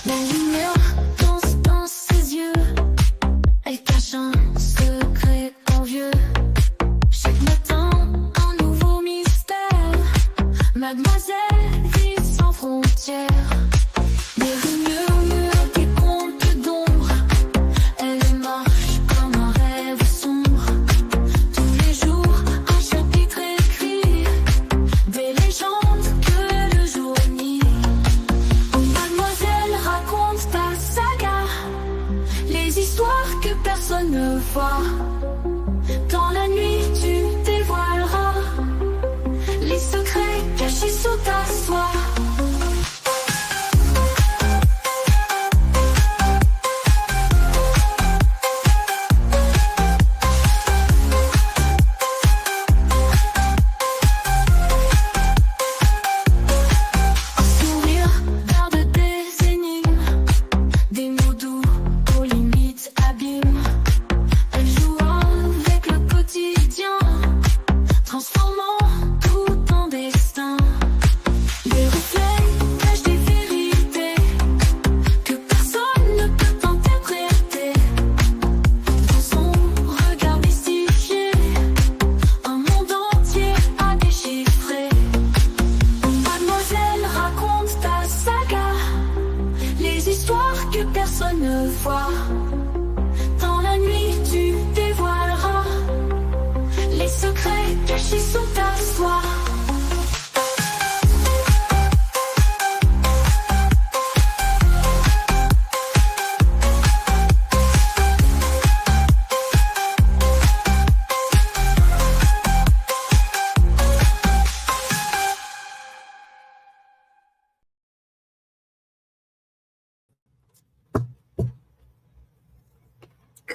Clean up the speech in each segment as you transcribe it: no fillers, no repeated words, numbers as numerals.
La lumière danse dans ses yeux, elle cache un secret envieux. Chaque matin, un nouveau mystère. Mademoiselle vit sans frontières. Des murmures, des contes d'ombre. Elle marche comme un rêve sombre. Tous les jours, un chapitre écrit. Des légendes que le jour nie. Oh, mademoiselle, raconte ta saga. Les histoires que personne ne voit. Dans la nuit, tu dévoileras les secrets cachés sous ta soie. Un sourire garde des énigmes, des mots doux aux limites abîmes. Elle joue avec le quotidien, transformant tout en destin. Les reflets cachent des vérités que personne ne peut interpréter. Dans son regard mystifié, un monde entier à déchiffrer. Mademoiselle, raconte ta saga, les histoires que personne ne voit. Dans la nuit, tu dévoileras les secrets cachés sous ta soie.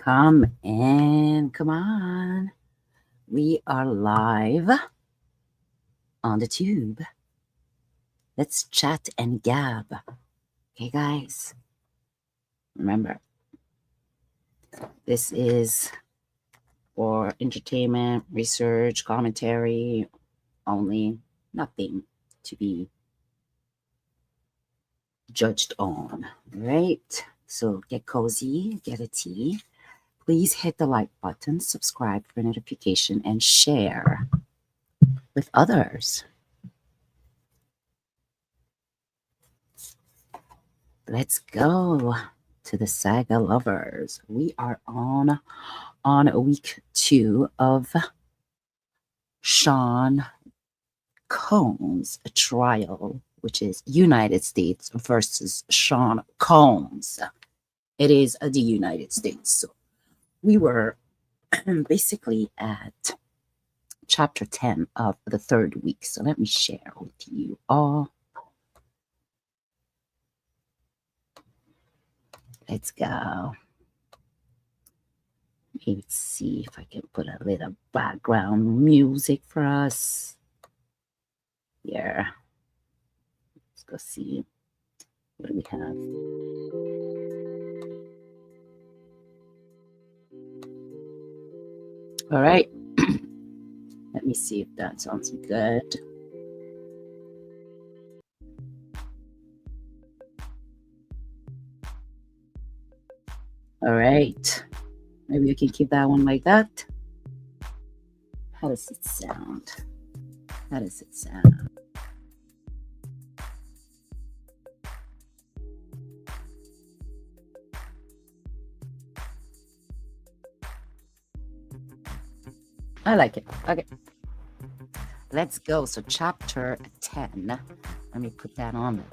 Come in, come on. We are live on the tube. Let's chat and gab. Okay, guys. Remember, this is for entertainment, research, commentary only, nothing to be judged on. Right? So get cozy, get a tea. Please hit the like button, subscribe for notification, and share with others. Let's go to the Saga Lovers. We are on week 2 of Sean Combs' trial, which is United States versus Sean Combs. It is the United States. So we were basically at chapter 10 of the 3rd week. So let me share with you all. Let's go. Maybe see if I can put a little background music for us. Yeah. Let's go see. What do we have? All right. Let me see if that sounds good. All right. Maybe I can keep that one like that. How does it sound? How does it sound? I like it. Okay. Let's go. So chapter 10. Let me put that on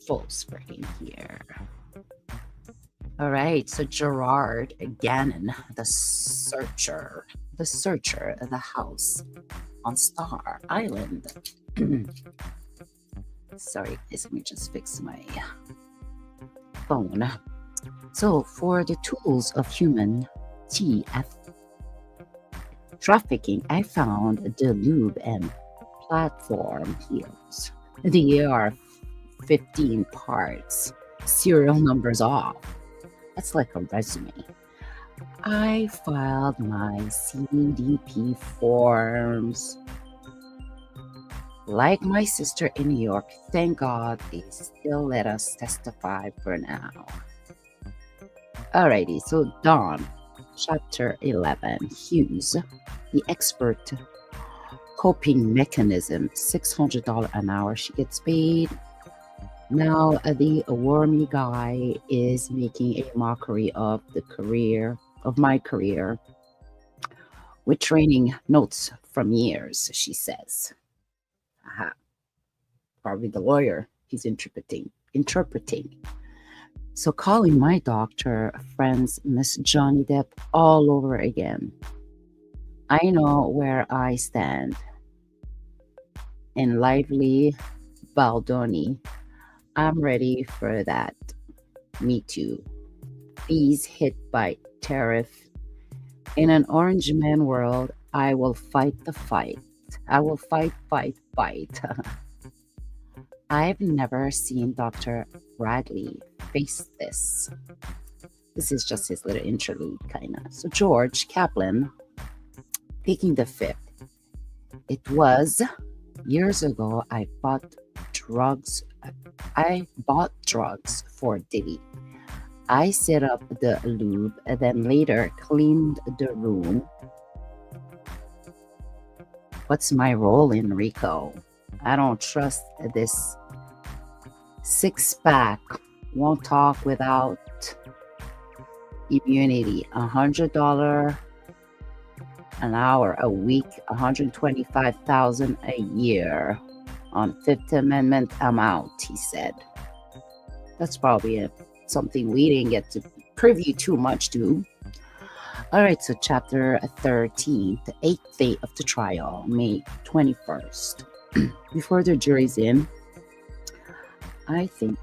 full screen here. All right. So Gerard Gannon, the searcher of the house on Star Island. Sorry, guys, let me just fix my phone. So for the tools of human TF trafficking, I found the lube and platform heels. They are 15 parts, serial numbers off. That's like a resume. I filed my CDP forms. Like my sister in New York, thank God they still let us testify for now. Alrighty, so Dawn, chapter 11, Hughes, the expert coping mechanism, $600 an hour she gets paid. Now the wormy guy is making a mockery of my career, with training notes from years, she says. Aha. Probably the lawyer he's interpreting. So calling my doctor friends Miss Johnny Depp all over again. I know where I stand. In lively Baldoni, I'm ready for that. Me too. Fees hit by tariff. In an orange man world, I will fight the fight. I will fight. I've never seen Dr. Bradley face this. This is just his little interlude, kind of. So George Kaplan, taking the fifth. It was years ago I bought drugs for Diddy. I set up the lube and then later cleaned the room. What's my role in Rico? I don't trust this six-pack. Won't talk without immunity. $100 an hour a week, $125,000 a year on Fifth Amendment amount, he said. That's probably something we didn't get to preview too much to. All right, so chapter 13, the eighth day of the trial, May 21st. Before the jury's in, I think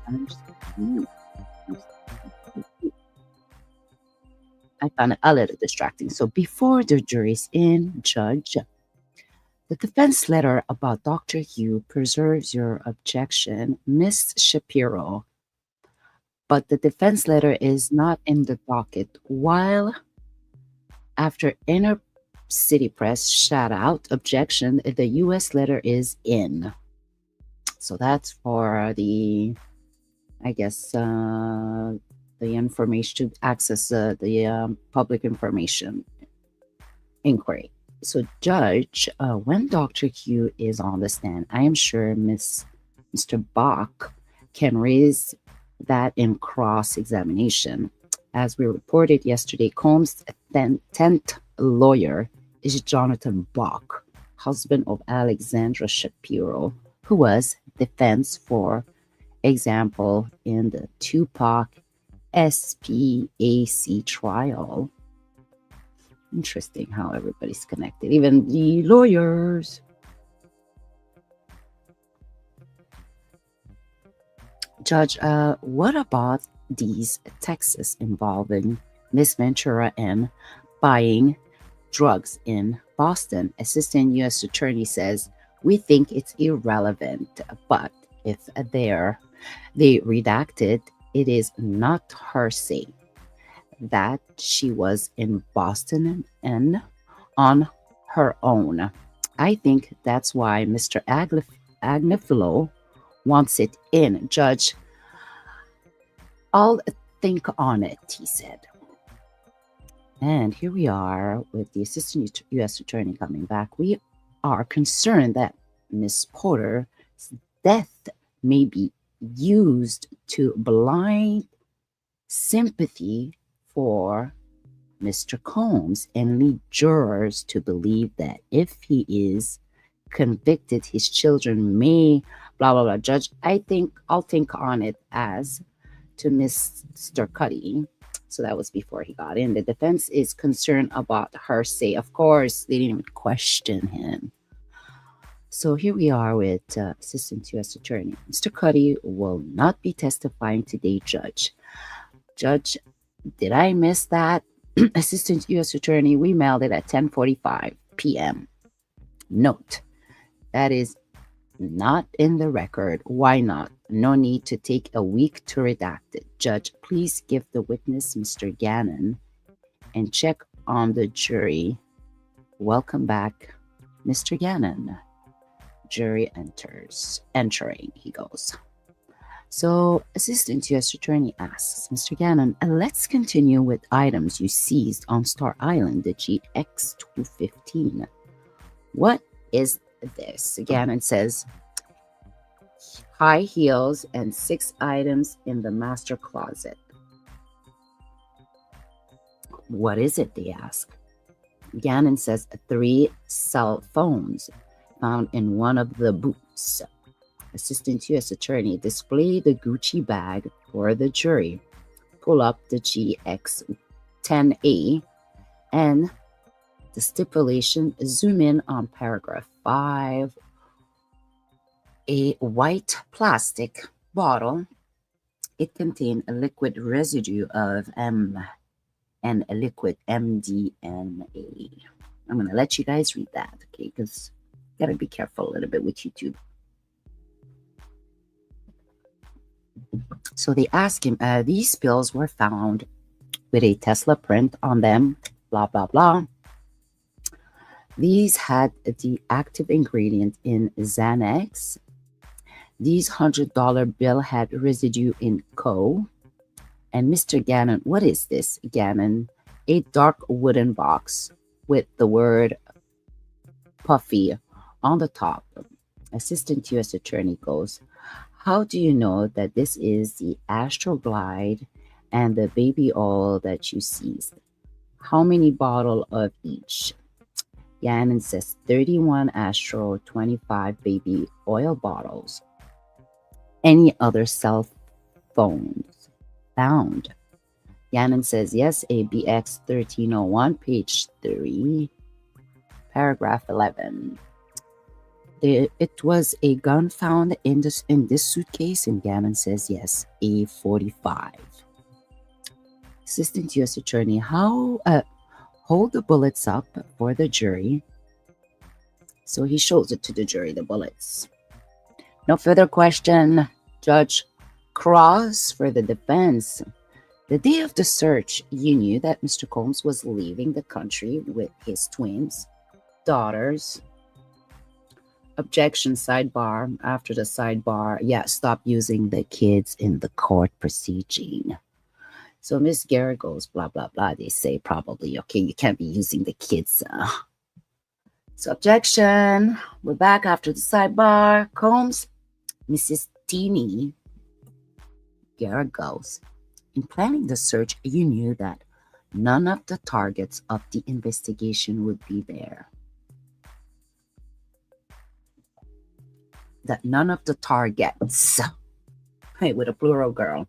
I found it a little distracting. So before the jury's in, Judge, the defense letter about Dr. Hugh preserves your objection, Miss Shapiro, but the defense letter is not in the docket. While after inner city press shout out objection, the U.S. letter is in. So that's for the, I guess, the information to access the public information inquiry. So, Judge, when Dr. Hugh is on the stand, I am sure Mr. Bach can raise that in cross-examination. As we reported yesterday, Combs' 10th lawyer is Jonathan Bach, husband of Alexandra Shapiro, who was defense for example in the Tupac SPAC trial. Interesting how everybody's connected, even the lawyers. Judge, what about these texts involving Miss Ventura and buying drugs in Boston? Assistant U.S. Attorney says, we think it's irrelevant, but if they redacted, it is not her say that she was in Boston and on her own. I think that's why Mr. Agnifilo wants it in. Judge, I'll think on it, he said. And here we are with the Assistant U.S. Attorney coming back. We are concerned that Miss Porter's death may be used to blind sympathy for Mr. Combs and lead jurors to believe that if he is convicted, his children may blah, blah, blah. Judge, I'll think on it as to Mr. Cuddy. So that was before he got in. The defense is concerned about her say. Of course, they didn't even question him. So here we are with Assistant U.S. Attorney. Mr. Cuddy will not be testifying today, Judge. Judge, did I miss that? Assistant U.S. Attorney, we mailed it at 10:45 p.m. Note, that is not in the record. Why not? No need to take a week to redact it. Judge, please give the witness, Mr. Gannon, and check on the jury. Welcome back, Mr. Gannon. jury entering, he goes. So, Assistant U.S. Attorney asks Mr. Gannon, let's continue with items you seized on Star Island, the GX215. What is this? Gannon says, high heels and 6 items in the master closet. What is it? They ask. Gannon says 3 cell phones found in one of the boots. Assistant U.S. Attorney, display the Gucci bag for the jury. Pull up the GX10A and the stipulation, zoom in on paragraph 5. A white plastic bottle. It contained a liquid residue of M and a liquid MDMA. I'm going to let you guys read that, okay? Because you got to be careful a little bit with YouTube. So they ask him, these pills were found with a Tesla print on them, blah, blah, blah. These had the active ingredient in Xanax. These $100 bill had residue in Co. And Mr. Gannon, what is this? Gannon, a dark wooden box with the word Puffy on the top. Assistant U.S. Attorney goes, how do you know that this is the Astroglide and the baby oil that you seized? How many bottles of each? Gannon says 31 Astro, 25 baby oil bottles. Any other cell phones found? Gannon says yes, ABX 1301, page 3, paragraph 11. It was a gun found in this suitcase, and Gannon says yes, A45. Assistant U.S. Attorney, hold the bullets up for the jury. So he shows it to the jury, the bullets. No further question. Judge Cross for the defense. The day of the search, you knew that Mr. Combs was leaving the country with his twins, daughters. Objection, sidebar. After the sidebar, stop using the kids in the court proceeding. So Miss Garrett goes, blah, blah, blah. They say probably, okay, you can't be using the kids. So objection. We're back after the sidebar. Combs, Mrs. Teeny. Garrett goes, in planning the search, you knew that none of the targets of the investigation would be there. That none of the targets. Hey, with a plural, girl.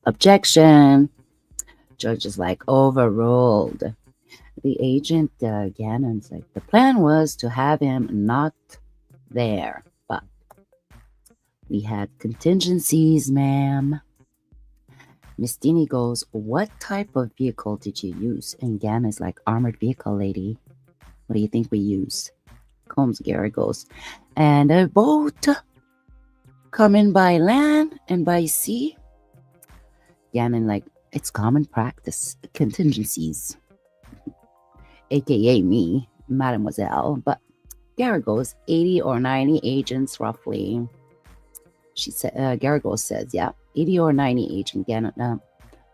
Objection. Judge is like, overruled. The agent, Gannon's like, the plan was to have him not there, but we had contingencies, ma'am. Miss Dini goes, what type of vehicle did you use? And Gannon's like, armored vehicle, lady. What do you think we use? Combs Garrett goes, and a boat coming by land and by sea. Gannon like, it's common practice, contingencies. AKA me, Madem-Oiselle. But Garrett goes, 80 or 90 agents roughly. She said, Garrett goes says, 80 or 90 agents. Gannon,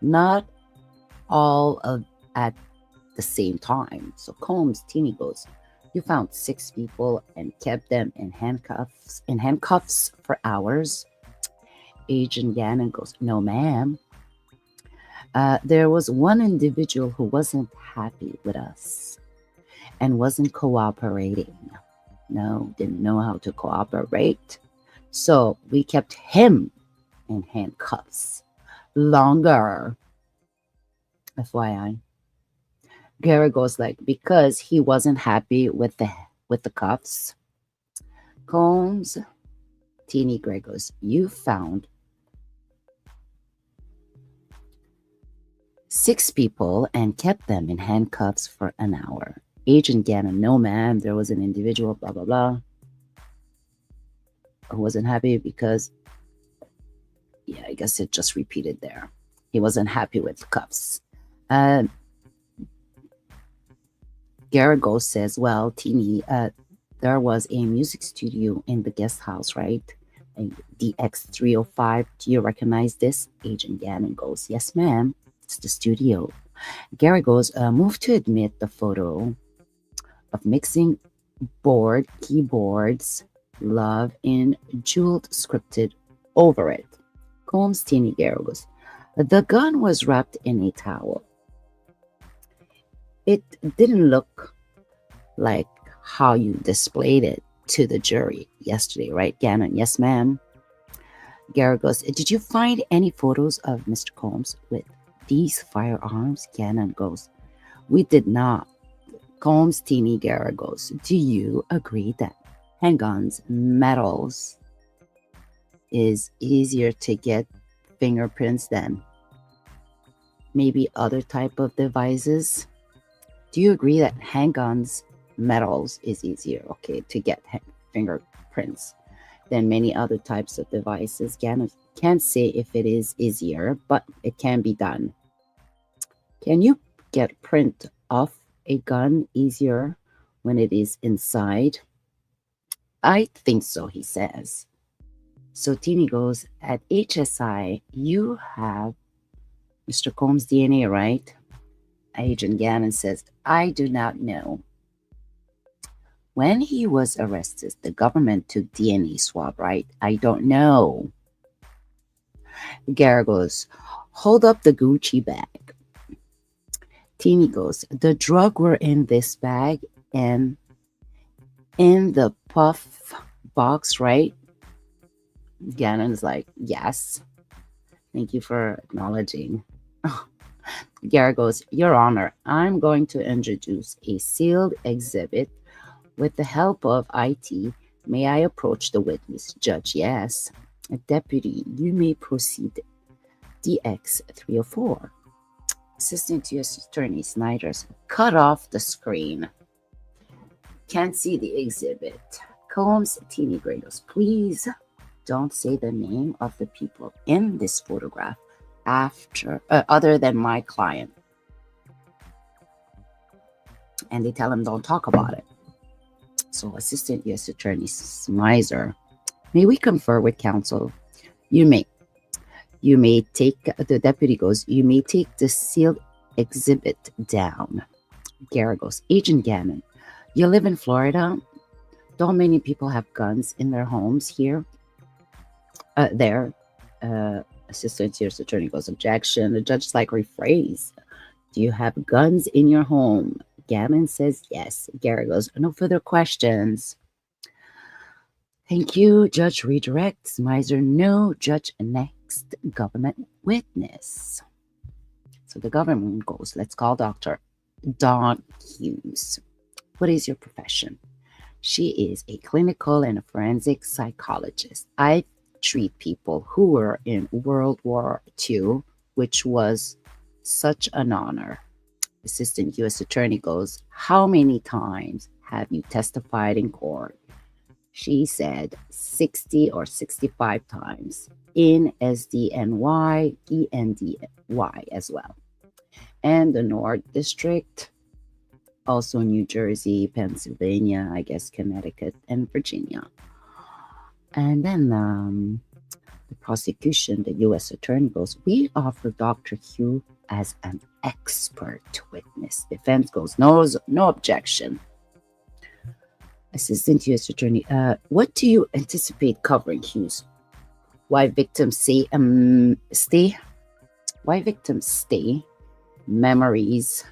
not all of at the same time. So Combs, Teeny goes, you found 6 people and kept them in handcuffs for hours. Agent Gannon goes, no, ma'am. There was one individual who wasn't happy with us and wasn't cooperating. No, didn't know how to cooperate. So we kept him in handcuffs longer. FYI. Garrett goes like, because he wasn't happy with the cuffs. Combs, Teeny Gray goes, you found 6 people and kept them in handcuffs for an hour. Agent Gannon, no ma'am, there was an individual, blah, blah, blah, who wasn't happy because, I guess it just repeated there. He wasn't happy with the cuffs. Garrett says, well, Teeny, there was a music studio in the guest house, right? And DX305. Do you recognize this? Agent Gannon goes, yes, ma'am. It's the studio. Gary goes, move to admit the photo of mixing board, keyboards, love in jeweled scripted over it. Combs teeny Gary goes, the gun was wrapped in a towel. It didn't look like how you displayed it to the jury yesterday, right, Gannon? Yes, ma'am. Gary goes, did you find any photos of Mr. Combs with these firearms? Gannon goes, we did not. Combs teeny Gary goes, do you agree that handguns, metals, is easier to get fingerprints than maybe other type of devices? Do you agree that handguns, metals is easier, okay, to get fingerprints than many other types of devices? Can't say if it is easier, but it can be done. Can you get print off a gun easier when it is inside? I think so, he says. So Teeny goes, at HSI, you have Mr. Combs' DNA, right? Agent Gannon says, I do not know. When he was arrested, the government took DNA swab, right? I don't know. Gary goes, hold up the Gucci bag. Teeny goes, the drug were in this bag and in the puff box, right? Gannon's like, yes. Thank you for acknowledging. Gary goes, Your Honor, I'm going to introduce a sealed exhibit with the help of IT. May I approach the witness? Judge, yes. Deputy, you may proceed. DX 304. Assistant U.S. Attorney Snyder's cut off the screen. Can't see the exhibit. Combs, Teeny Gray goes, please don't say the name of the people in this photograph other than my client. And they tell him don't talk about it. So Assistant U.S. Attorney Smizer, may we confer with counsel? You may take, the deputy goes, you may take the sealed exhibit down. Gary goes, Agent Gannon, you live in Florida? Don't many people have guns in their homes here? There. Assistant U.S. Attorney goes, objection. The judge's like, rephrase. Do you have guns in your home? Gannon says yes. Gary goes, no further questions. Thank you. Judge redirects. Miser, no. Judge, next government witness. So the government goes, let's call Dr. Dawn Hughes. What is your profession? She is a clinical and a forensic psychologist. I treat people who were in World War II, which was such an honor. Assistant U.S. Attorney goes, how many times have you testified in court? She said 60 or 65 times in SDNY, ENDY as well. And the North District, also New Jersey, Pennsylvania, I guess Connecticut, and Virginia. And then the prosecution, the U.S. Attorney goes, we offer Dr. Hugh as an expert witness. Defense goes, no objection. Assistant U.S. Attorney, what do you anticipate covering, Hughes? Why victims stay? Why victims stay? Memories.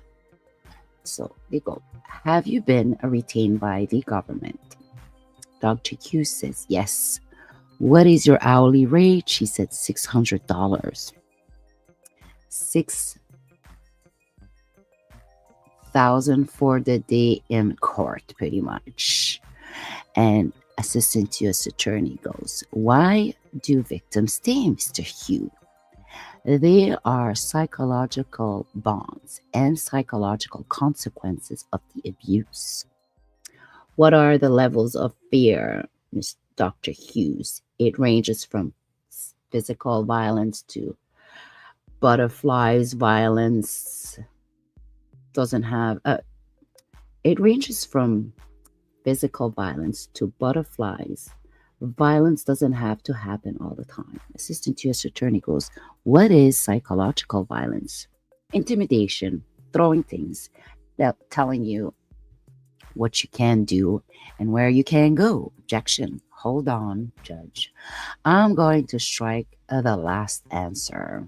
So they go, have you been retained by the government? Dr. Hughes says, yes. What is your hourly rate? She said $600. $6,000 for the day in court, pretty much. And Assistant U.S. Attorney goes, why do victims stay, Mr. Hugh? They are psychological bonds and psychological consequences of the abuse. What are the levels of fear, Ms. Dr. Hughes? It ranges from physical violence to butterflies violence. It ranges from physical violence to butterflies. Violence doesn't have to happen all the time. Assistant U.S. Attorney goes, what is psychological violence? Intimidation, throwing things, telling you what you can do and where you can go. Objection. Hold on, judge. I'm going to strike the last answer.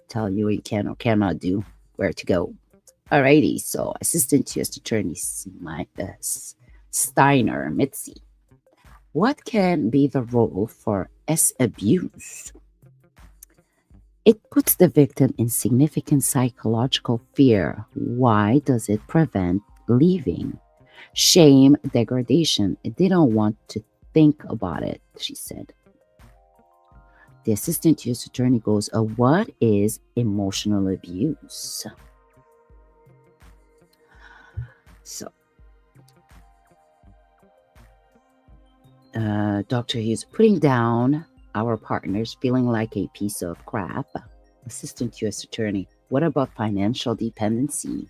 Tell you what you can or cannot do, where to go. Alrighty, so Assistant U.S. Attorney Steiner, Mitzi. What can be the role for S abuse? It puts the victim in significant psychological fear. Why does it prevent leaving? Shame, degradation. They don't want to think about it, she said. The Assistant U.S. Attorney goes, what is emotional abuse? So, Dr. Hughes, putting down our partners, feeling like a piece of crap. Assistant U.S. Attorney, what about financial dependency?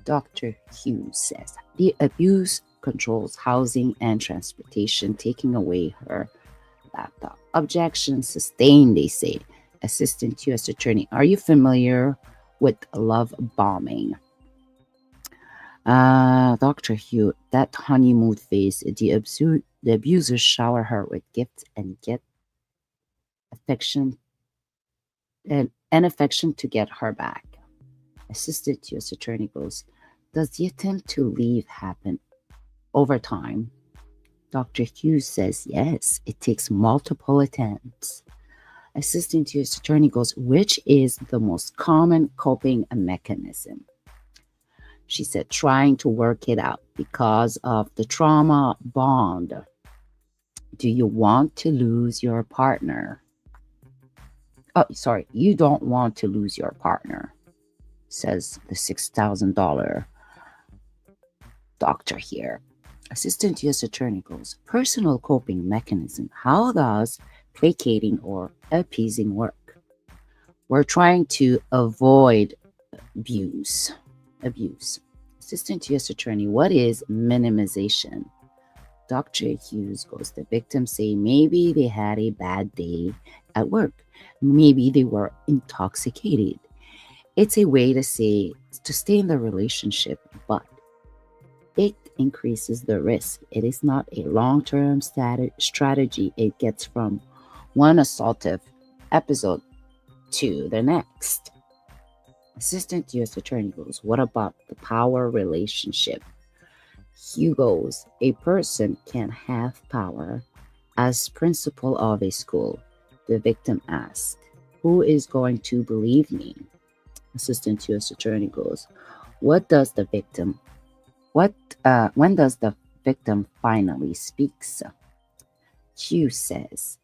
Dr. Hughes says, the abuse controls housing and transportation, taking away her laptop. Objection sustained, they say. Assistant U.S. Attorney, are you familiar with love bombing? Dr. Hugh, that honeymoon phase, the abusers shower her with gifts and get affection and affection to get her back. Assistant U.S. Attorney goes, does the attempt to leave happen over time? Dr. Hughes says, yes, it takes multiple attempts. Assistant U.S. Attorney goes, which is the most common coping mechanism? She said, trying to work it out because of the trauma bond. Do you want to lose your partner? Oh, sorry, you don't want to lose your partner, says the $6,000 doctor here. Assistant U.S. Attorney goes, personal coping mechanism. How does placating or appeasing work? We're trying to avoid abuse. Assistant U.S. Attorney, what is minimization? Dr. Hughes goes, the victims say maybe they had a bad day at work. Maybe they were intoxicated. It's a way to say to stay in the relationship, but it increases the risk. It is not a long-term strategy. It gets from one assaultive episode to the next. Assistant U.S. Attorney goes, what about the power relationship? Hugh goes, a person can have power as principal of a school. The victim asked, who is going to believe me? Assistant U.S. Attorney goes, when does the victim finally speaks? Hugh says,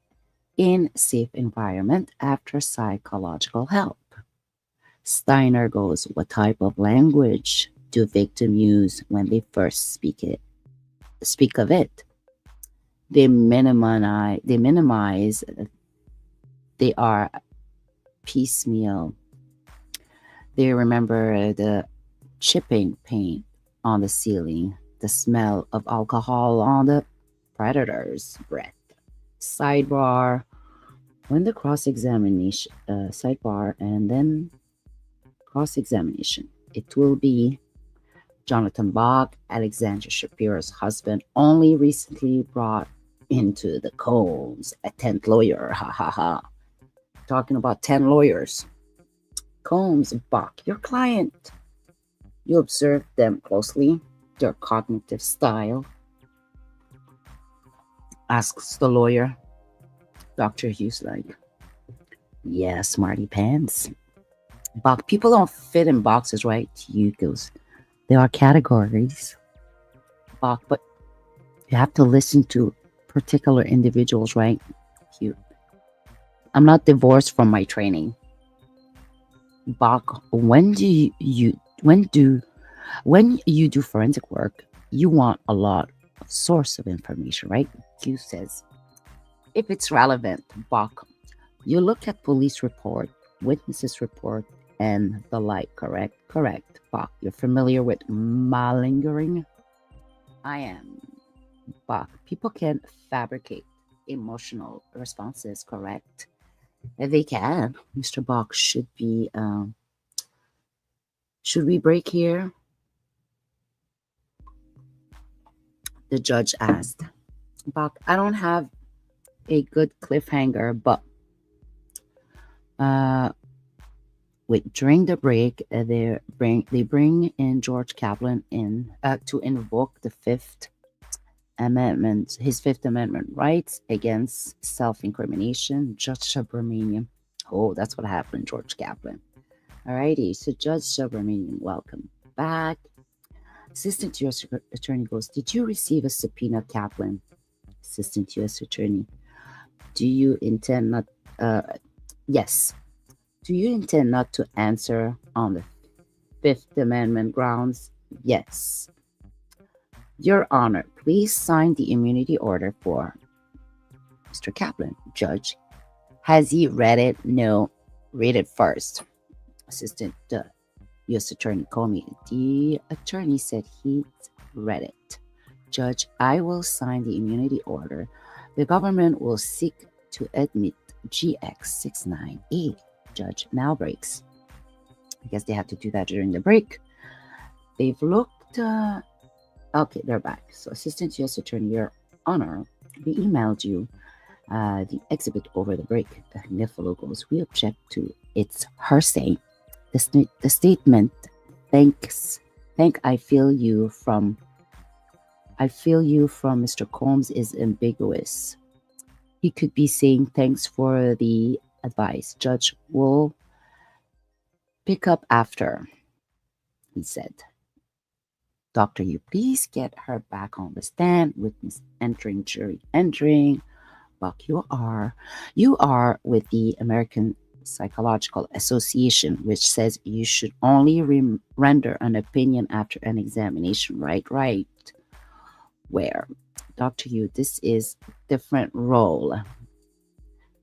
in safe environment after psychological help. Steiner goes, what type of language do victims use when they first speak of it? They minimize, they are piecemeal. They remember the chipping paint on the ceiling, the smell of alcohol on the predator's breath. Sidebar, when the cross-examination, sidebar, and then cross-examination. It will be Jonathan Bach, Alexandra Shapiro's husband, only recently brought into the Combs, a 10th lawyer. Ha ha ha. Talking about 10 lawyers. Combs, Bach, your client. You observe them closely, their cognitive style. Asks the lawyer. Dr. Hughes like, yeah, smarty pants. Bach, people don't fit in boxes, right? Hugh goes, there are categories. Bach, but you have to listen to particular individuals, right? Hugh, I'm not divorced from my training. Bach, when you do forensic work, you want a lot of source of information, right? Hugh says, if it's relevant. Bach, you look at police report, witnesses report, and the like, correct? Correct. Bach, you're familiar with malingering? I am Bach. People can fabricate emotional responses, correct? They can. Mr. Bach should we break here? The judge asked. Bach, I don't have a good cliffhanger, but uh, wait. During the break, they bring in George Kaplan in to invoke the Fifth Amendment, his Fifth Amendment rights against self-incrimination. Judge Subramanian. Oh, that's what happened, George Kaplan. Alrighty, so Judge Subramanian, welcome back. Assistant U.S. Attorney goes, did you receive a subpoena, Kaplan? Assistant U.S. Attorney, do you intend not, yes. Do you intend not to answer on the Fifth Amendment grounds? Yes. Your Honor, please sign the immunity order for Mr. Kaplan. Judge, has he read it? No. Read it first. Assistant U.S. Attorney Comey. The attorney said he's read it. Judge, I will sign the immunity order. The government will seek to admit GX69A. Judge now breaks. I guess they have to do that during the break. They've looked. Okay, they're back. So, Assistant U.S. Attorney, Your Honor, we emailed you the exhibit over the break. Nifolo goes, we object to its hearsay. The statement, I feel you from Mr. Combs is ambiguous. He could be saying thanks for the advice. Judge will pick up after, he said. Doctor, you please get her back on the stand. Witness entering, jury entering. Buck, you are with the American Psychological Association, which says you should only render an opinion after an examination. Right. Where? Dr. Yu, this is different role.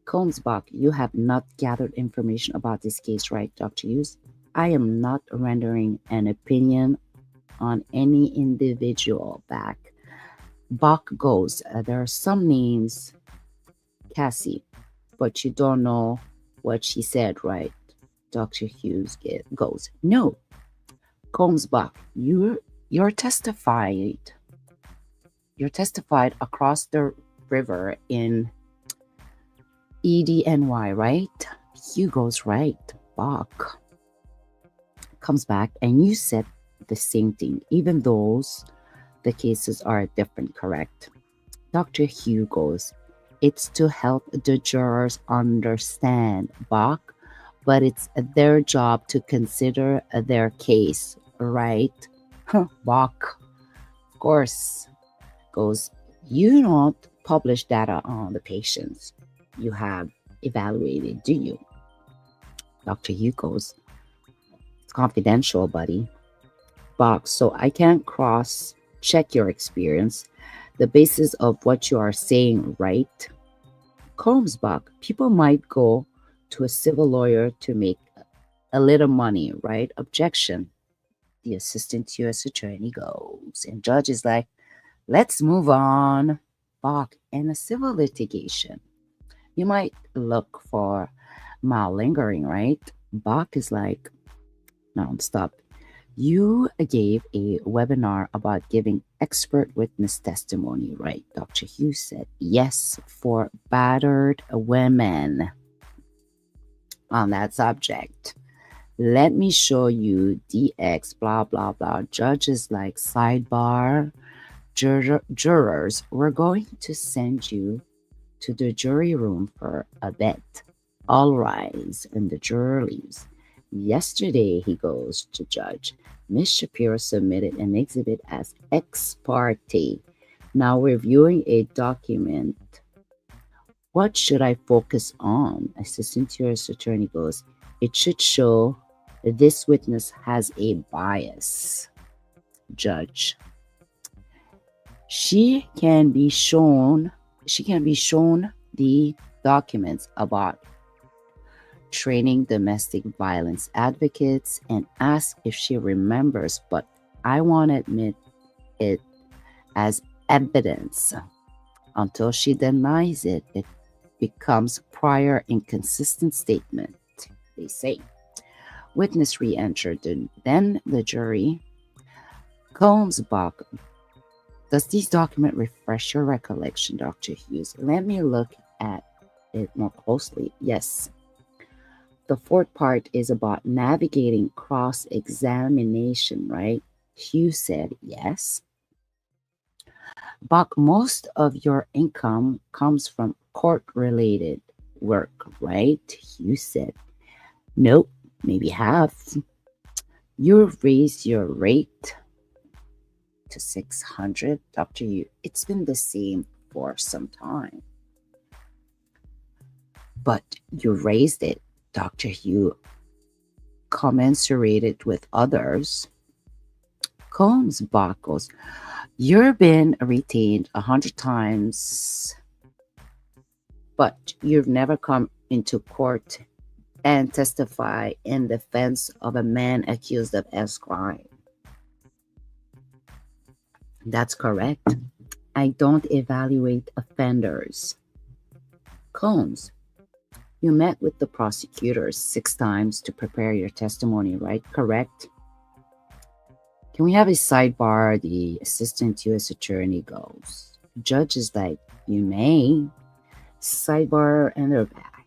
Combs, Buck, you have not gathered information about this case, right, Dr. Hughes? I am not rendering an opinion on any individual. Back. Buck goes, there are some names, Cassie, but you don't know what she said, right? Dr. Hughes goes, no. Combs, Buck, you're testified across the river in EDNY, right? Hugh goes, right. Buck comes back, and you said the same thing, even though the cases are different, correct? Dr. Hugh goes, it's to help the jurors understand, Buck, but it's their job to consider their case, right? Buck, of course, goes, you don't publish data on the patients you have evaluated, do you? Dr. Hugh goes, it's confidential, buddy. Buck, so I can't cross-check your experience, the basis of what you are saying, right? Combs, Buck, people might go to a civil lawyer to make a little money, right? Objection. The assistant U.S. attorney goes, and judge is like, let's move on. Buck, in a civil litigation, you might look for malingering, right? Buck is like, no, stop. You gave a webinar about giving expert witness testimony, right? Dr. Hughes said, yes, for battered women on that subject. Let me show you DX, blah, blah, blah. Judges like, sidebar, jurors, we're going to send you to the jury room for a bet. All rise, and the juror leaves. Yesterday, he goes to judge, Miss Shapiro submitted an exhibit as ex parte. Now reviewing a document. What should I focus on? Assistant U.S. attorney goes, it should show this witness has a bias. Judge, she can be shown the documents about training domestic violence advocates and ask if she remembers, but I won't admit it as evidence. Until she denies it, it becomes prior inconsistent statement, they say. Witness re-entered, then the jury. Combs Bach. Does this document refresh your recollection, Dr. Hughes? Let me look at it more closely. Yes. The fourth part is about navigating cross-examination, right? Hughes said yes. Bach, most of your income comes from court-related work, right? Hughes said nope, maybe half. You raised your rate to 600, Dr. Yu. It's been the same for some time. But you raised it, Dr. Yu, commensurated with others. Combs Bachos, you've been retained 100 times, but you've never come into court and testify in defense of a man accused of S crime. That's correct. I don't evaluate offenders. Combs, you met with the prosecutors 6 times to prepare your testimony, right? Correct. Can we have a sidebar? The assistant U.S. attorney goes. Judge is like, you may. Sidebar, and they're back.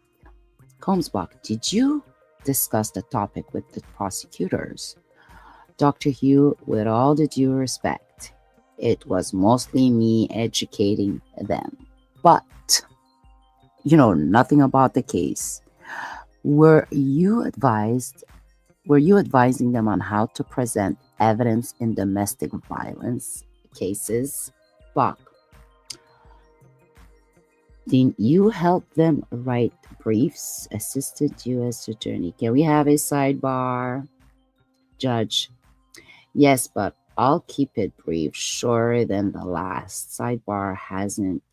Combs Bach, did you discuss the topic with the prosecutors? Dr. Hugh, with all the due respect, it was mostly me educating them. But you know nothing about the case. Were you advising them on how to present evidence in domestic violence cases? Bach, didn't you help them write briefs? Assistant U.S. attorney, can we have a sidebar? Judge, yes, but I'll keep it brief, shorter than the last. Sidebar hasn't,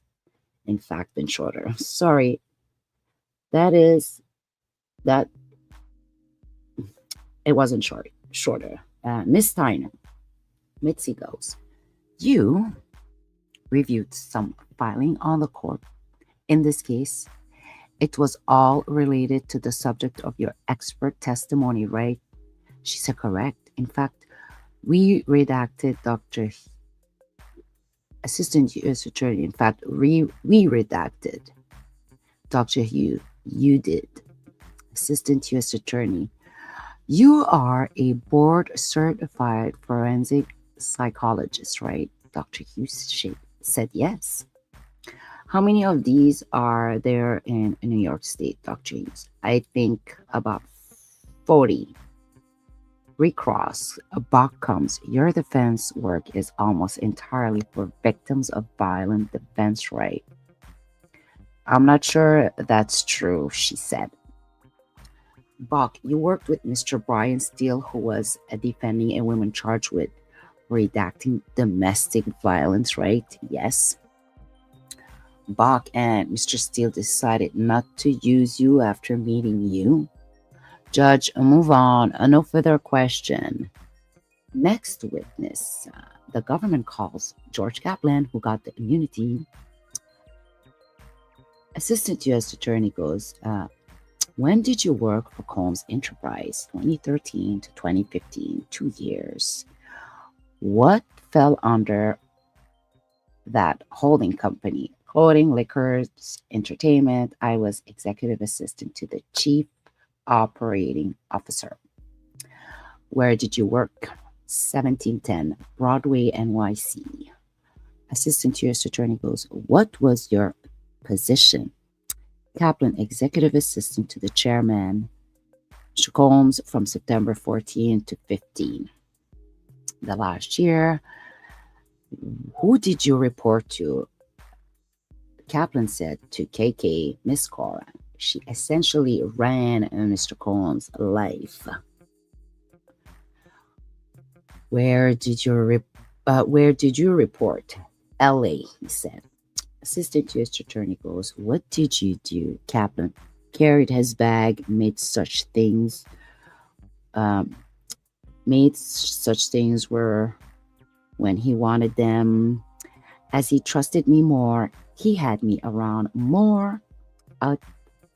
in fact, been shorter. Sorry. That it wasn't shorter. Miss Tynan, Mitzi goes, you reviewed some filing on the court. In this case, it was all related to the subject of your expert testimony, right? She said correct. In fact, we redacted Dr. Assistant U.S. Attorney. In fact, we redacted. Dr. Hugh, you did. Assistant U.S. Attorney, you are a board-certified forensic psychologist, right? Dr. Hugh said yes. How many of these are there in New York State, Dr. Hughes? I think about 40. Recross, Bach comes. Your defense work is almost entirely for victims of violent defense, right? I'm not sure that's true, she said. Bach, you worked with Mr. Brian Steele, who was defending a woman charged with redacting domestic violence, right? Yes. Bach and Mr. Steele decided not to use you after meeting you. Judge, move on. No further question. Next witness. The government calls George Kaplan, who got the immunity. Assistant U.S. Attorney goes, when did you work for Combs Enterprise? 2013 to 2015, 2 years. What fell under that holding company? Clothing, liquors, entertainment. I was executive assistant to the chief operating officer. Where did you work? 1710 Broadway, NYC. Assistant U.S. Attorney goes, what was your position? Kaplan, executive assistant to the chairman, Mr. Combs, from September 14 to 15. The last year, who did you report to? Kaplan said to KK, Miss Cora. She essentially ran Mr. Combs' life. Where did you report? LA, he said. Assistant U.S. Attorney goes, what did you do? Kaplan carried his bag, made such things were when he wanted them. As he trusted me more, he had me around more out,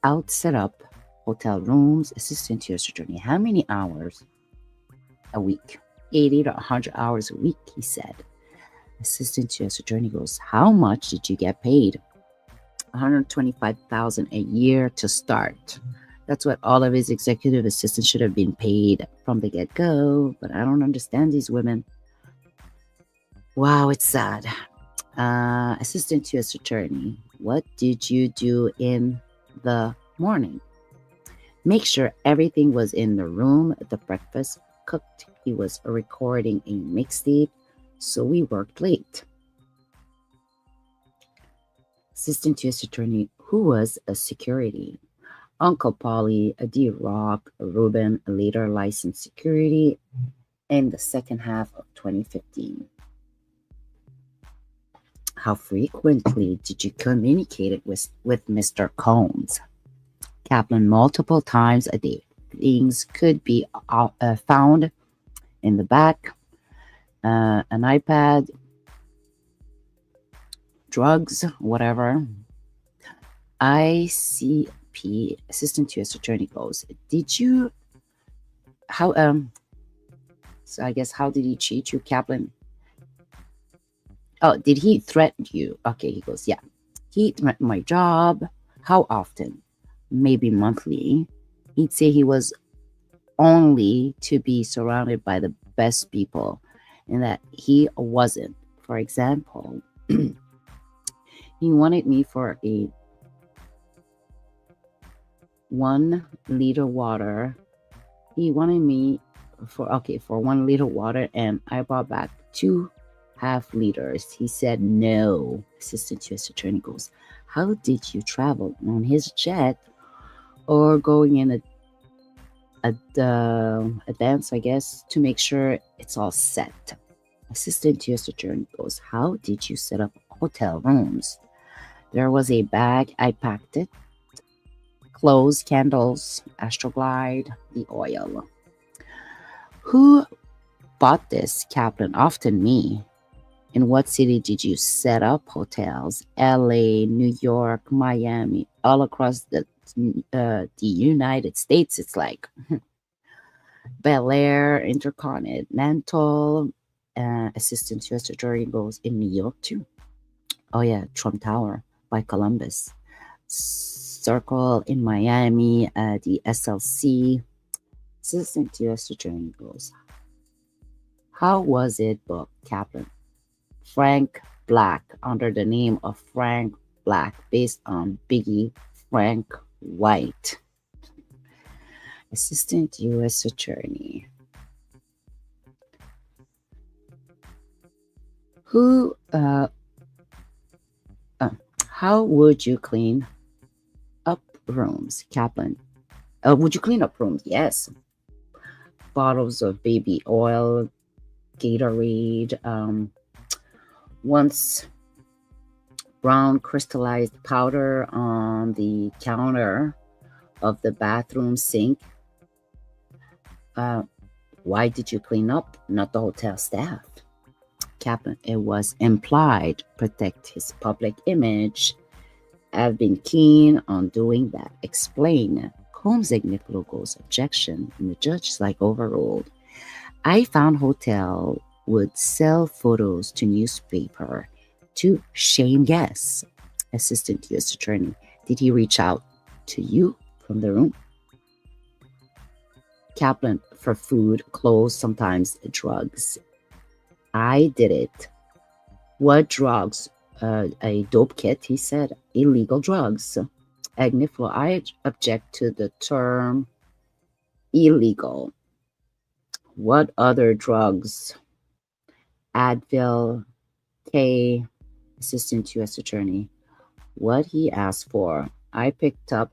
out set up hotel rooms, assistant to your attorney. How many hours a week? 80 to 100 hours a week, he said. Assistant to your attorney goes, how much did you get paid? 125,000 a year to start. That's what all of his executive assistants should have been paid from the get-go, but I don't understand these women. Wow, it's sad. Assistant to U.S. attorney, what did you do in the morning? Make sure everything was in the room, the breakfast cooked. He was recording a mixtape, so we worked late. Assistant U.S. attorney, who was a security? Uncle Polly, a D-Rock, Ruben, a later licensed security in the second half of 2015. How frequently did you communicate it with Mr. Combs? Kaplan, multiple times a day. Things could be found in the back, an iPad, drugs, whatever. ICP, assistant U.S. attorney goes, did you, so I guess how did he cheat you, Kaplan? Oh, did he threaten you? Okay, he goes, yeah. He threatened my job. How often? Maybe monthly. He'd say he was only to be surrounded by the best people and that he wasn't. For example, he wanted me for a 1 liter water. He wanted me for 1 liter water, and I brought back 2 half liters. He said no. Assistant U.S. attorney goes, how did you travel? On his jet or going in advance, I guess, to make sure it's all set? Assistant U.S. attorney goes, how did you set up hotel rooms? There was a bag. I packed it. Clothes, candles, Astroglide, the oil. Who bought this, Kaplan? Often me. In what city did you set up hotels? LA, New York, Miami, all across the United States. It's like Bel Air, Intercontinental, assistant U.S. attorney goes in New York too. Oh yeah, Trump Tower by Columbus. Circle in Miami, the SLC. Assistant U.S. attorney goes, how was it booked, Kaplan? Frank Black, under the name of Frank Black, based on Biggie Frank White. Assistant U.S. attorney. How would you clean up rooms, Kaplan? Would you clean up rooms? Yes. Bottles of baby oil, Gatorade, once brown crystallized powder on the counter of the bathroom sink. Why did you clean up? Not the hotel staff. Kaplan, it was implied, protect his public image. I've been keen on doing that. Explain. Combs ignored goes objection, and the judge is like overruled. I found hotel would sell photos to newspaper to shame guests. Assistant U.S. attorney, did he reach out to you from the room? Kaplan, for food, clothes, sometimes drugs. I did it. What drugs? A dope kit, he said. Illegal drugs. Agniflo, I object to the term illegal. What other drugs? Advil, K, assistant U.S. attorney. What he asked for. I picked up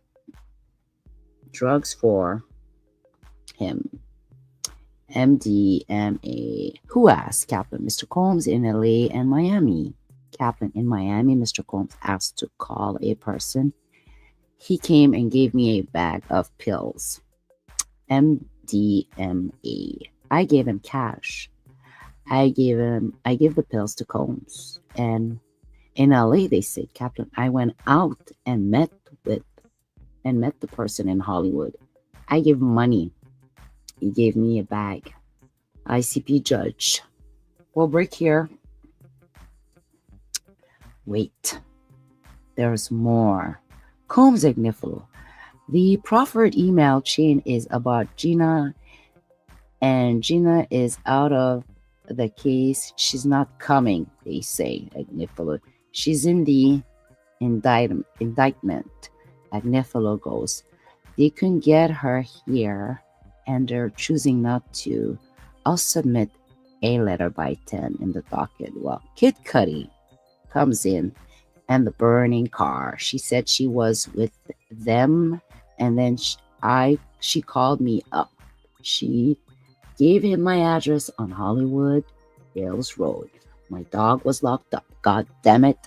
drugs for him. MDMA. Who asked? Kaplan, Mr. Combs in LA and Miami. Kaplan, in Miami, Mr. Combs asked to call a person. He came and gave me a bag of pills. MDMA. I gave him cash. I gave the pills to Combs, and In LA, they said, Captain, I went out and with met the person in Hollywood. I gave him money. He gave me a bag. ICP judge. We'll break here. Wait. There's more. Combs Agnifilo. The proffered email chain is about Gina, and Gina is out of the case. She's not coming, they say, Agnifilo. She's in the indictment. Agnifilo goes, they couldn't get her here, and they're choosing not to. I'll submit a letter by 10 in the docket. Well, Kid Cudi comes in and the burning car. She said she was with them, and then she called me up. She gave him my address on Hollywood Hills Road. My dog was locked up. God damn it.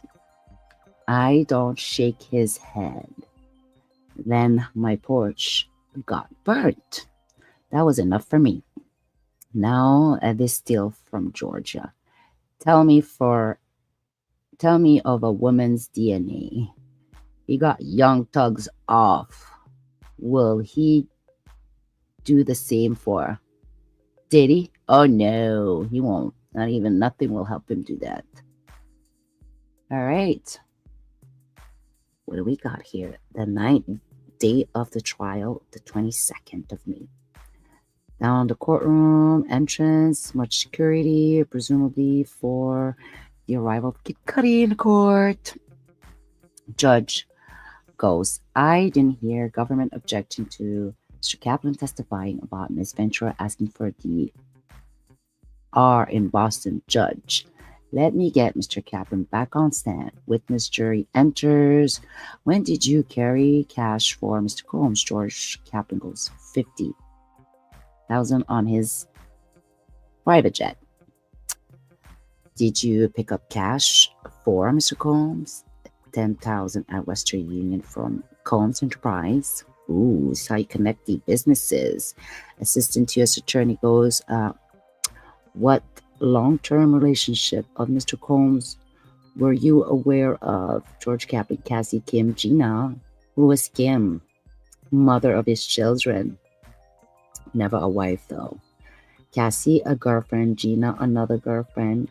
I don't shake his head. Then my porch got burnt. That was enough for me. Now this still from Georgia. Tell me of a woman's DNA. He got Young Thugs off. Will he do the same for Diddy? Oh no, he won't. Nothing will help him do that. All right. What do we got here? The ninth day of the trial, the 22nd of May. Down the courtroom entrance, much security, presumably for the arrival of Kid Cudi in court. Judge goes, I didn't hear government objection to Mr. Kaplan testifying about Miss Ventura asking for the R in Boston. Judge, let me get Mr. Kaplan back on stand. Witness jury enters. When did you carry cash for Mr. Combs? George Kaplan goes, 50,000 on his private jet. Did you pick up cash for Mr. Combs? 10,000 at Western Union from Combs Enterprise. Ooh, this is how you connect the businesses. Assistant U.S. Attorney goes, what long-term relationship of Mr. Combs were you aware of? George Kaplan, Cassie, Kim, Gina. Who was Kim? Mother of his children. Never a wife, though. Cassie, a girlfriend. Gina, another girlfriend.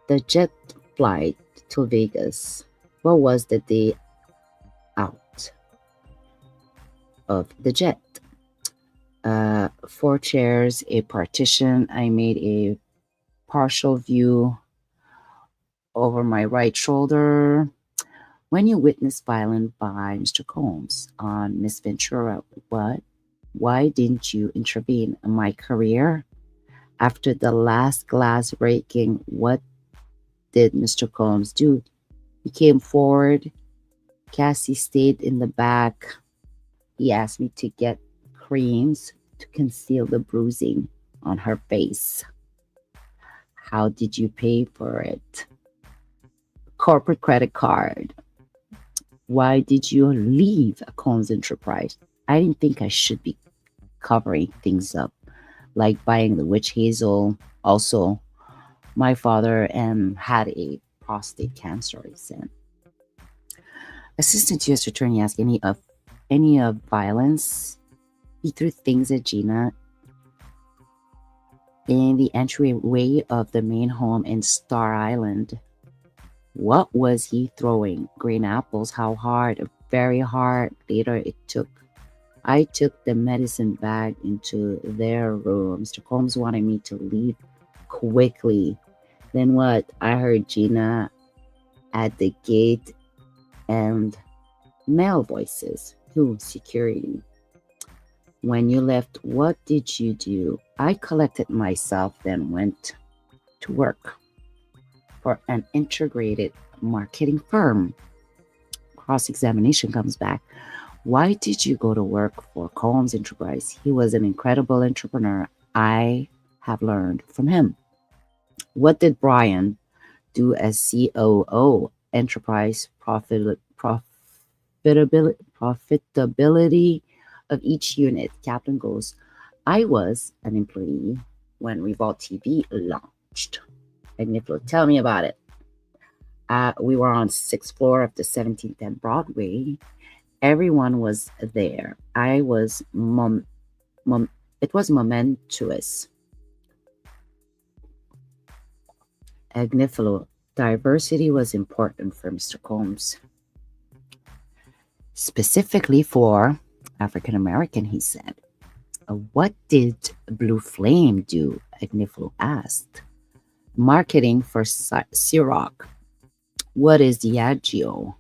The jet flight to Vegas. What was the day out of the jet? 4 chairs, a partition. I made a partial view over my right shoulder. When you witnessed violence by Mr. Combs on Miss Ventura, what? Why didn't you intervene in my career? After the last glass breaking, what did Mr. Combs do? He came forward. Cassie stayed in the back. He asked me to get creams to conceal the bruising on her face. How did you pay for it? Corporate credit card. Why did you leave a Combs Enterprise? I didn't think I should be covering things up, like buying the witch hazel. Also, my father had a prostate cancer, he said. Assistant U.S. Attorney asked any of violence. He threw things at Gina in the entryway of the main home in Star Island. What was he throwing? Green apples. How hard? Very hard. Later, I took the medicine bag into their room. Mr. Combs wanted me to leave quickly. Then what? I heard Gina at the gate and male voices. Who? Security. When you left, what did you do? I collected myself, then went to work for an integrated marketing firm. Cross-examination comes back. Why did you go to work for Combs Enterprise? He was an incredible entrepreneur. I have learned from him. What did Brian do as COO? Enterprise profitability of each unit. Kaplan goes, I was an employee when Revolt TV launched. Agnifilo, tell me about it. We were on 6th floor of the 1710 Broadway. Everyone was there. I was it was momentous. Agnifilo, diversity was important for Mr. Combs. Specifically for African American, he said. What did Blue Flame do? Agnifilo asked. Marketing for Ciroc. What is Diageo?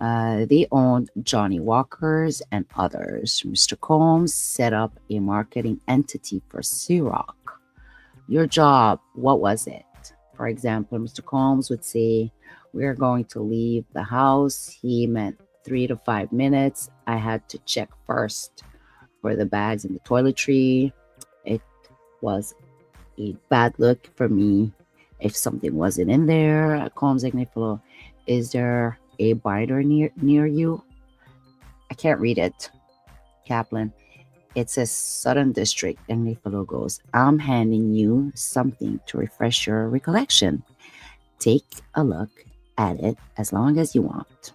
They owned Johnny Walker's and others. Mr. Combs set up a marketing entity for Ciroc. Your job, what was it? For example, Mr. Combs would say, we're going to leave the house. He meant 3 to 5 minutes. I had to check first for the bags in the toiletry. It was a bad look for me if something wasn't in there. Combs Agnifilo, is there a binder near you? I can't read it. Kaplan, it says Southern District. Agnifilo goes, I'm handing you something to refresh your recollection. Take a look at it as long as you want.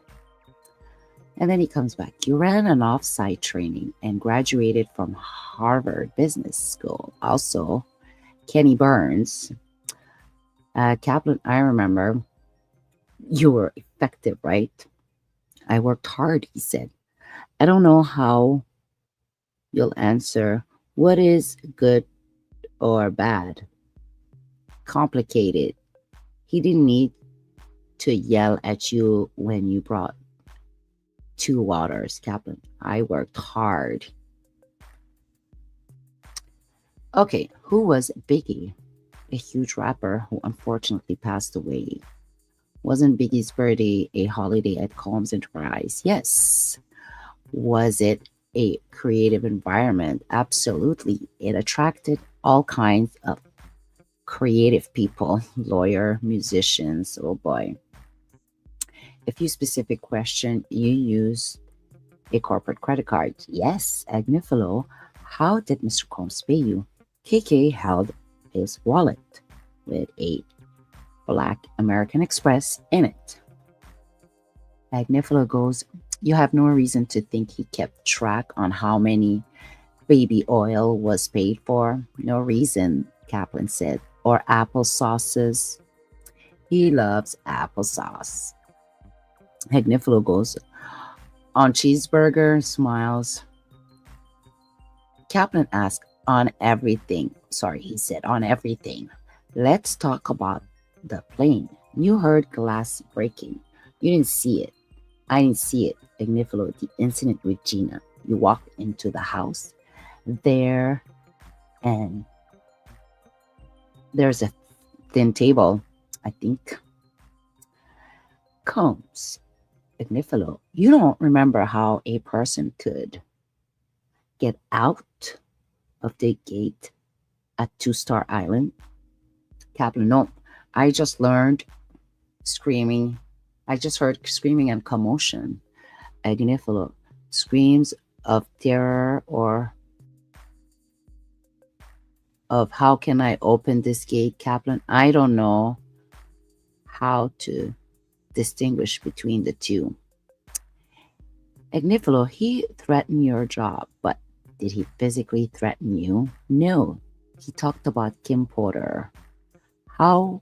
And then he comes back. You ran an off-site training and graduated from Harvard Business School. Also, Kenny Burns. Kaplan, I remember you were effective, right? I worked hard, he said. I don't know how you'll answer what is good or bad. Complicated. He didn't need to yell at you when you brought 2 waters, Kaplan. I worked hard. Okay, who was Biggie? A huge rapper who unfortunately passed away. Wasn't Biggie's birthday a holiday at Combs Enterprise? Yes. Was it a creative environment? Absolutely. It attracted all kinds of creative people, lawyer, musicians, oh boy. A few specific question, you use a corporate credit card? Yes. Agnifilo, how did Mr. Combs pay you? KK held his wallet with a black American Express in it. Agnifilo goes, you have no reason to think he kept track on how many baby oil was paid for. No reason, Kaplan said. Or applesauces. He loves applesauce. Agnifilo goes, on cheeseburger, smiles. Kaplan asked, on everything. Sorry, he said, on everything. Let's talk about the plane. You heard glass breaking. You didn't see it. I didn't see it. Agnifilo, the incident with Gina. You walked into the house there and there's a thin table, I think. Combs. Agnifilo, you don't remember how a person could get out of the gate at 2-Star Island? Kaplan, no. I just learned screaming. I just heard screaming and commotion. Agnifilo, screams of terror or of how can I open this gate? Kaplan, I don't know how to distinguish between the two. Agnifilo, he threatened your job, but did he physically threaten you? No. He talked about Kim Porter. How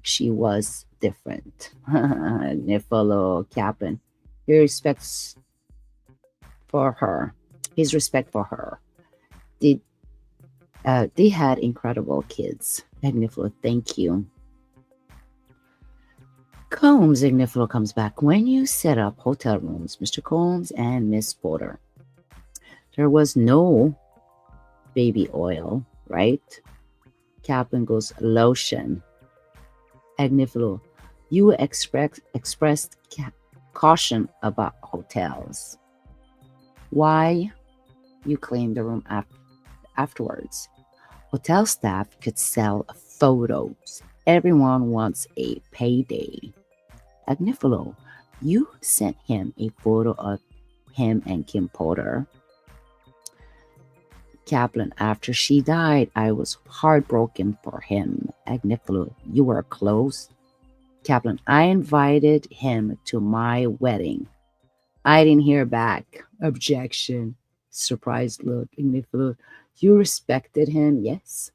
she was different. Agnifilo, Kaplan, his respect for her. They had incredible kids. Agnifilo, thank you. Combs, Agnifilo comes back. When you set up hotel rooms, Mr. Combs and Miss Porter, there was no baby oil, right? Kaplan goes, lotion. Agnifilo, you expressed caution about hotels. Why? You claimed the room afterwards. Hotel staff could sell photos. Everyone wants a payday. Agnifilo, you sent him a photo of him and Kim Porter. Kaplan, after she died, I was heartbroken for him. Agnifilo, you were close. Kaplan, I invited him to my wedding. I didn't hear back. Objection. Surprised look. Ignified look. You respected him? Yes.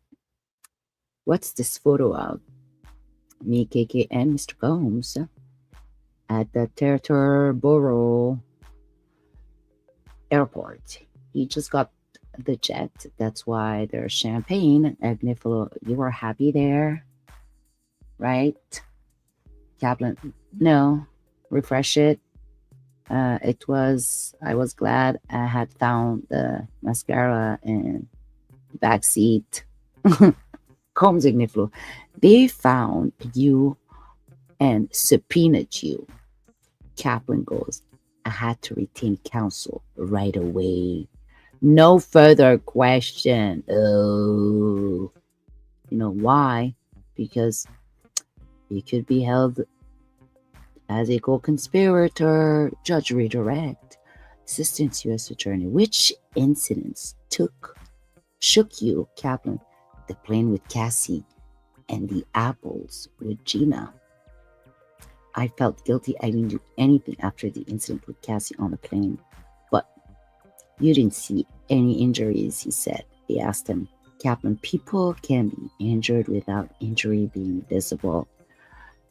What's this photo of? Me, KK, and Mr. Gomes at the Teterboro airport. He just got the jet. That's why there's champagne. Agnifilo, you were happy there, right? Kaplan, no. Refresh it. I was glad I had found the mascara in the back seat. Combs Igniflu. They found you and subpoenaed you. Kaplan goes, I had to retain counsel right away. No further question. Oh, you know why? Because you could be held as a co-conspirator. Judge redirect. Assistant U.S. Attorney. Which incidents shook you, Kaplan? The plane with Cassie and the apples with Gina. I felt guilty. I didn't do anything after the incident with Cassie on the plane. But you didn't see any injuries, he said. They asked him, Kaplan, people can be injured without injury being visible.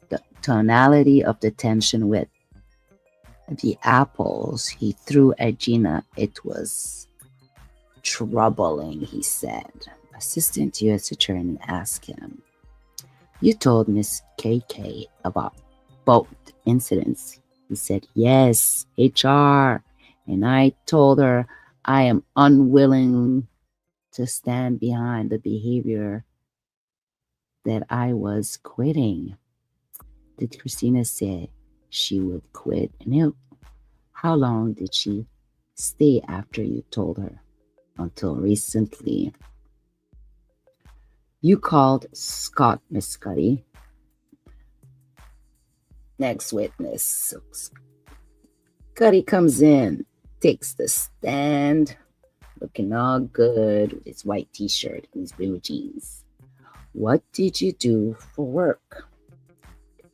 The tonality of the tension with the apples he threw at Gina, it was troubling, he said. Assistant U.S. Attorney asked him, you told Miss KK about both incidents. He said, yes, HR. And I told her I am unwilling to stand behind the behavior that I was quitting. Did Christina say she would quit? No. How long did she stay after you told her? Until recently. You called Scott, Miss Scotty. Next witness. So Scotty comes in, takes the stand, looking all good with his white t-shirt and his blue jeans. What did you do for work?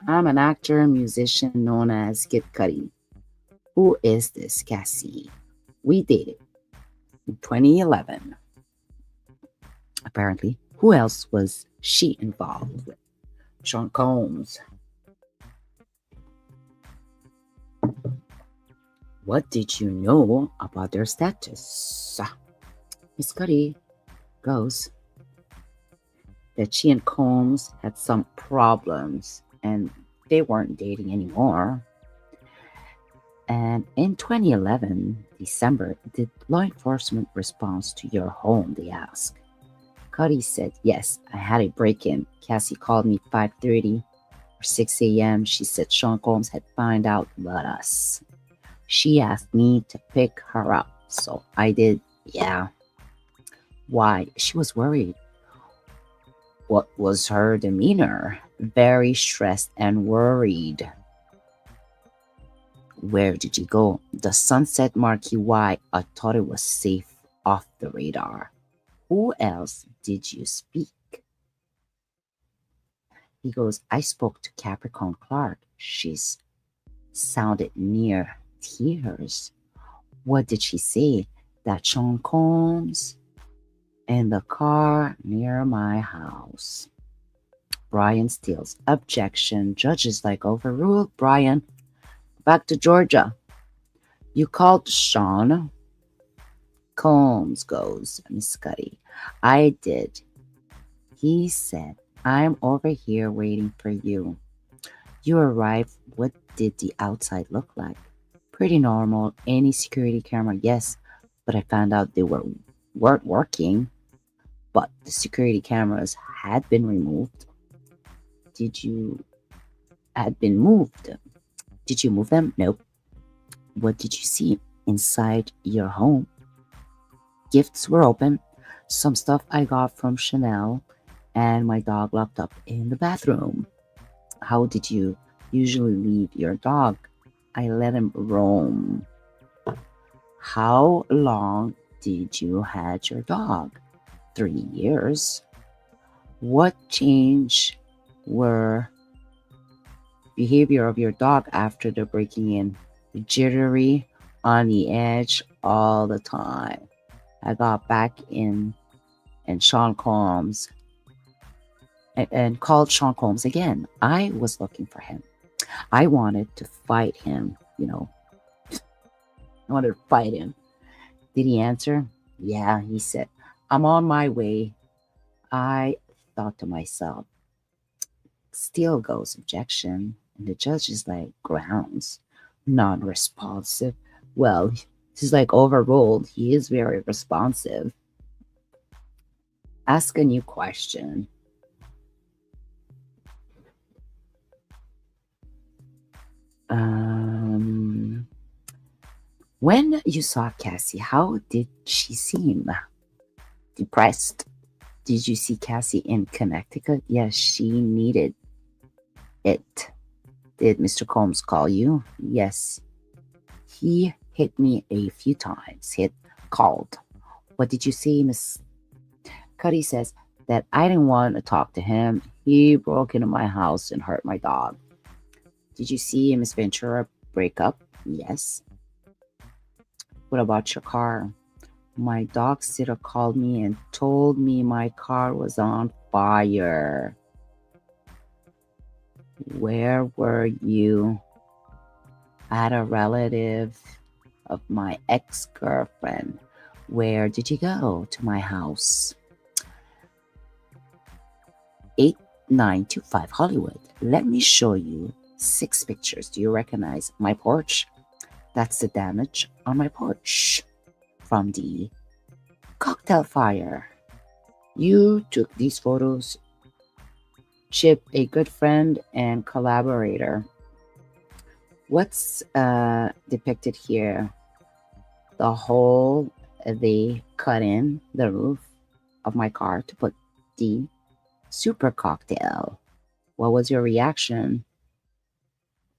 I'm an actor and musician known as Kid Cudi. Who is this Cassie? We dated in 2011. Apparently. Who else was she involved with? Sean Combs. What did you know about their status? Miss Cuddy goes that she and Combs had some problems and they weren't dating anymore. And in 2011, December, did law enforcement respond to your home, they asked. Cuddy said, yes, I had a break-in. Cassie called me 5:30 or 6 a.m. She said Sean Combs had found out about us. She asked me to pick her up. So I did, yeah. Why? She was worried. What was her demeanor? Very stressed and worried. Where did you go? The Sunset Marquee. Why? I thought it was safe off the radar. Who else did you speak? He goes, I spoke to Capricorn Clark. She's sounded near tears. What did she say? That Sean Combs in the car near my house. Brian Steele's objection. Judges like overruled. Brian, back to Georgia. You called Sean Combs goes, Miss Scotty. I did. He said, I'm over here waiting for you. You arrived. What did the outside look like? Pretty normal. Any security camera? Yes. But I found out they weren't working. But the security cameras had been removed. Had been moved. Did you move them? Nope. What did you see inside your home? Gifts were open. Some stuff I got from Chanel and my dog locked up in the bathroom. How did you usually leave your dog? I let him roam. How long did you had your dog? 3 years. What change were behavior of your dog after the breaking in. Jittery, on the edge all the time. I got back in and Sean Combs and called Sean Combs again. I was looking for him. I wanted to fight him, I wanted to fight him. Did he answer? Yeah, he said, I'm on my way. I thought to myself, still goes objection. And the judge is like, grounds, non-responsive. Well, he's like overruled. He is very responsive. Ask a new question. When you saw Cassie, how did she seem? Depressed. Did you see Cassie in Connecticut? Yes, she needed it. Did Mr. Combs call you? Yes. He hit me a few times. Called. What did you say, Miss? Cuddy says that I didn't want to talk to him. He broke into my house and hurt my dog. Did you see Miss Ventura break up? Yes. What about your car? My dog sitter called me and told me my car was on fire. Where were you? At a relative of my ex-girlfriend. Where did you go? To my house. 8925 Hollywood. Let me show you 6 pictures. Do you recognize my porch? That's the damage on my porch from the cocktail fire. You took these photos. Chip, a good friend and collaborator. What's depicted here? The hole they cut in the roof of my car to put the super cocktail. What was your reaction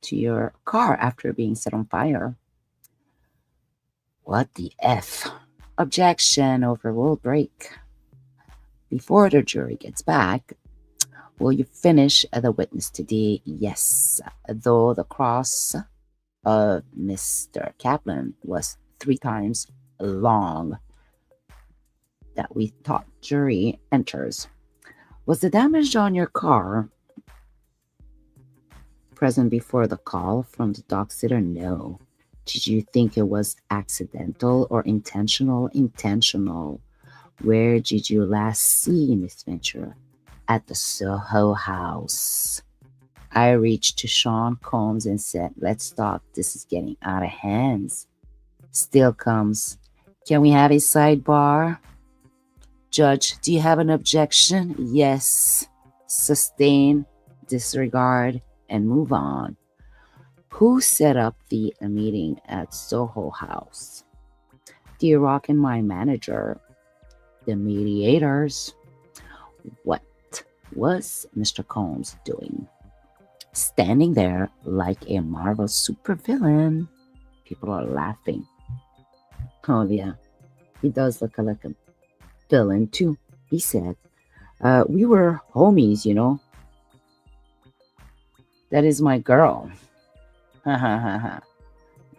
to your car after being set on fire? What the F? Objection, overruled, break. Before the jury gets back, will you finish the witness today? Yes, though the cross of Mr. Kaplan was 3 times long that we thought jury enters. Was the damage on your car present before the call from the dog sitter? No. Did you think it was accidental or intentional? Intentional. Where did you last see Miss Ventura? At the Soho house. I reached to Sean Combs and said, let's stop. This is getting out of hands. Still comes. Can we have a sidebar? Judge, do you have an objection? Yes. Sustain, disregard, and move on. Who set up the meeting at Soho House? D-Rock and my manager. The mediators. What was Mr. Combs doing? Standing there like a Marvel supervillain. People are laughing. Oh yeah, he does look like a villain too. He said, we were homies, That is my girl. Ha ha ha ha.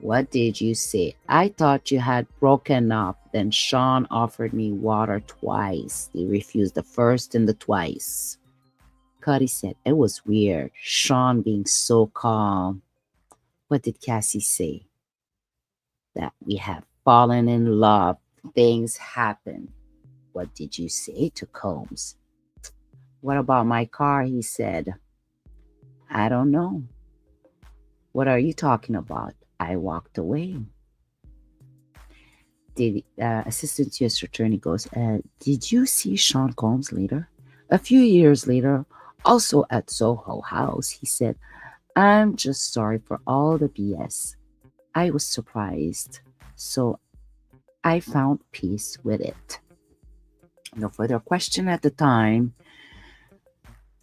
What did you say? I thought you had broken up. Then Sean offered me water twice. He refused the first and the twice. Cuddy said, it was weird. Sean being so calm. What did Cassie say? That we have fallen in love. Things happen. What did you say to Combs? What about my car? He said. I don't know. What are you talking about? I walked away. The assistant U.S. attorney goes, did you see Sean Combs later? A few years later, also at Soho House, he said, I'm just sorry for all the BS. I was surprised, so I found peace with it. No further question at the time.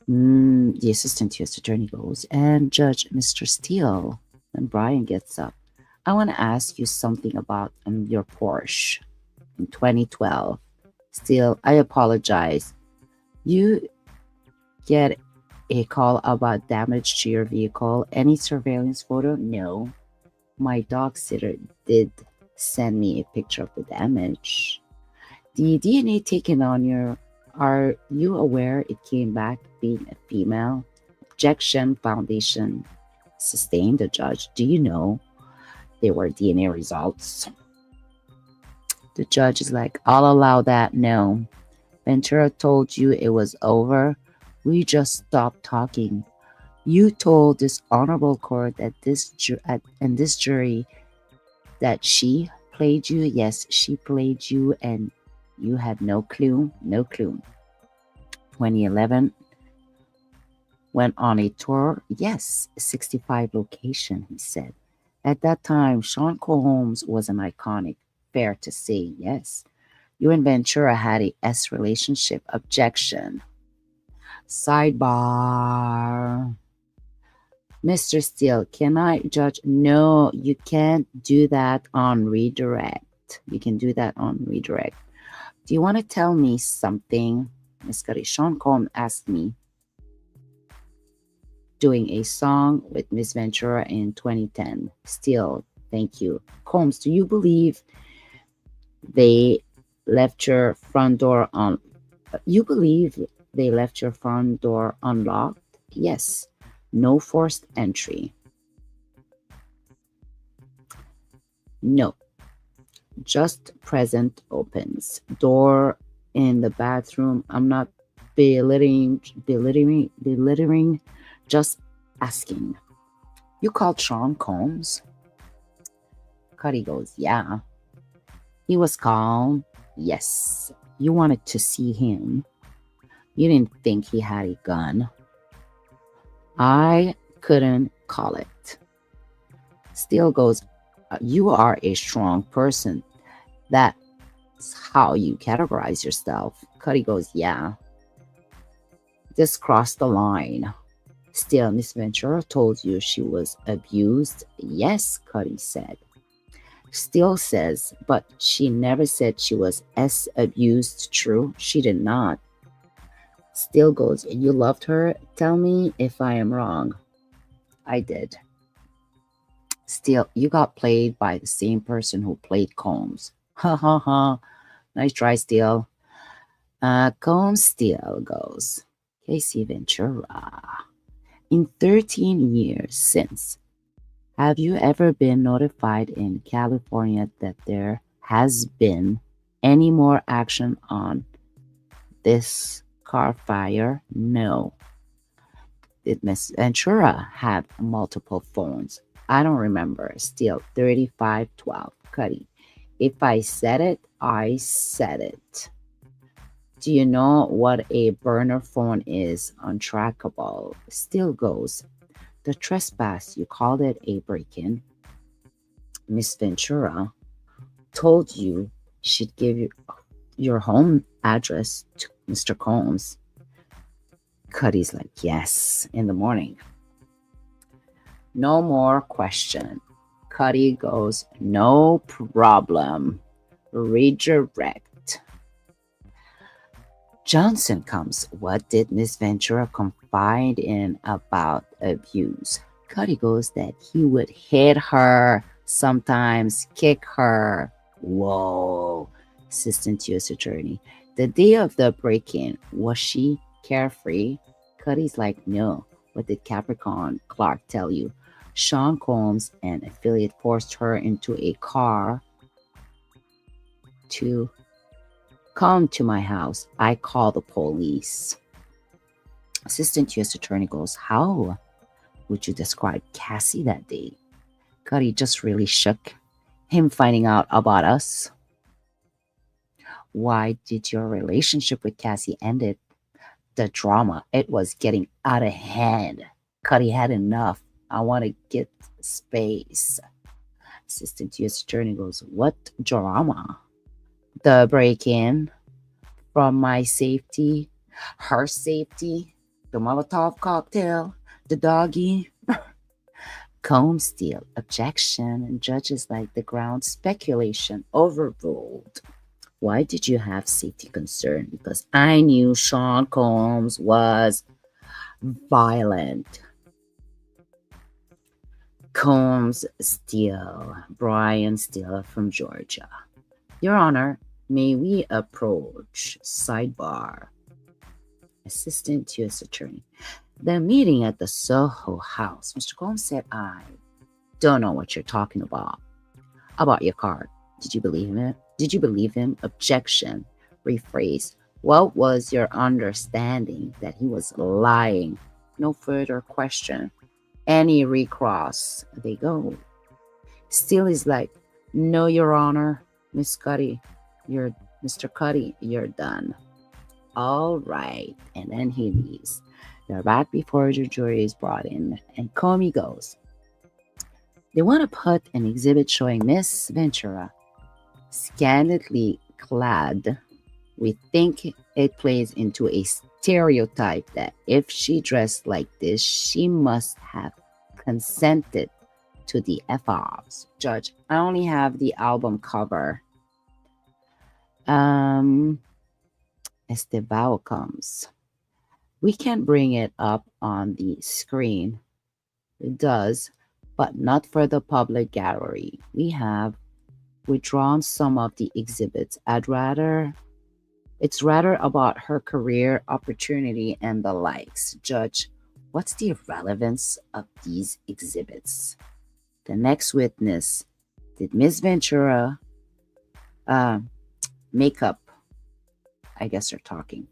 The assistant U.S. attorney goes, and Judge Mr. Steele. And Brian gets up. I want to ask you something about your Porsche in 2012. Steele, I apologize. You get A call about damage to your vehicle. Any surveillance photo? No. My dog sitter did send me a picture of the damage. The DNA taken on your. Are you aware it came back being a female? Objection. Foundation sustained. The judge. Do you know they were DNA results? The judge is like, I'll allow that. No. Ventura told you it was over. We just stopped talking. You told this honorable court that and this jury that she played you. Yes, she played you, and you had no clue. No clue. 2011 went on a tour. Yes, 65 location. He said. At that time, Sean Combs was an iconic. Fair to say, yes. You and Ventura had a S relationship. Objection. Sidebar. Mr. Steele, can I judge? No, you can't do that on redirect. You can do that on redirect. Do you want to tell me something? Miss Curry, Sean Combs asked me doing a song with Miss Ventura in 2010. Steele, thank you. Combs, do you believe they left your front door on? You believe they left your front door unlocked? Yes. No forced entry. No. Just present opens. Door in the bathroom. I'm not belittling, just asking. You called Sean Combs? Cuddy goes, yeah. He was calm. Yes. You wanted to see him. You didn't think he had a gun. I couldn't call it. Steele goes, you are a strong person. That's how you categorize yourself. Cuddy goes, yeah. This crossed the line. Steele, Miss Ventura told you she was abused? Yes, Cuddy said. Steele says, but she never said she was as abused. True, she did not. Steele goes, you loved her? Tell me if I am wrong. I did. Steele, you got played by the same person who played Combs. Ha ha ha. Nice try, Steele. Combs Steele goes, Casey Ventura. In 13 years since, have you ever been notified in California that there has been any more action on this car fire? No. Did Miss Ventura have multiple phones? I don't remember. Still 3512. Cuddy. If I said it, I said it. Do you know what a burner phone is? Untrackable. Still goes. The trespass, you called it a break-in. Miss Ventura told you she'd give you your home address to Mr. Combs. Cuddy's like, yes, in the morning. No more question. Cuddy goes, no problem. Redirect. Johnson comes. What did Miss Ventura confide in about abuse? Cuddy goes that he would hit her, sometimes kick her. Whoa. Assistant U.S. Attorney. The day of the break-in, was she carefree? Cuddy's like, no. What did Capricorn Clark tell you? Sean Combs, an affiliate, forced her into a car to come to my house. I call the police. Assistant U.S. Attorney goes, how would you describe Cassie that day? Cuddy just really shook. Him finding out about us. Why did your relationship with Cassie ended? The drama. It was getting out of hand. Cuddy had enough. I want to get space. Assistant U.S. Attorney goes, what drama? The break-in, from my safety, her safety, the Molotov cocktail, the doggy. Combs Steele, objection, and judges like the ground speculation overruled. Why did you have safety concern? Because I knew Sean Combs was violent. Combs Steele, Brian Steele from Georgia. Your Honor, may we approach sidebar? Assistant U.S. Attorney. The meeting at the Soho House. Mr. Combs said, I don't know what you're talking about. About your card. Did you believe him? Did you believe him? Objection. Rephrase. What was your understanding that he was lying? No further question. Any recross, they go. Still is like, no, Your Honor, Miss Cuddy, you're Mr. Cuddy, you're done. All right. And then he leaves. They're back before the jury is brought in, and Comey goes. They want to put an exhibit showing Miss Ventura scantily clad. We think it plays into a stereotype that if she dressed like this, she must have consented to the F-offs. Judge, I only have the album cover. Estevao comes. We can bring it up on the screen. It does, but not for the public gallery. We have withdrawn some of the exhibits. It's rather about her career opportunity and the likes. Judge, what's the relevance of these exhibits? The next witness, did Miss Ventura makeup? I guess they're talking.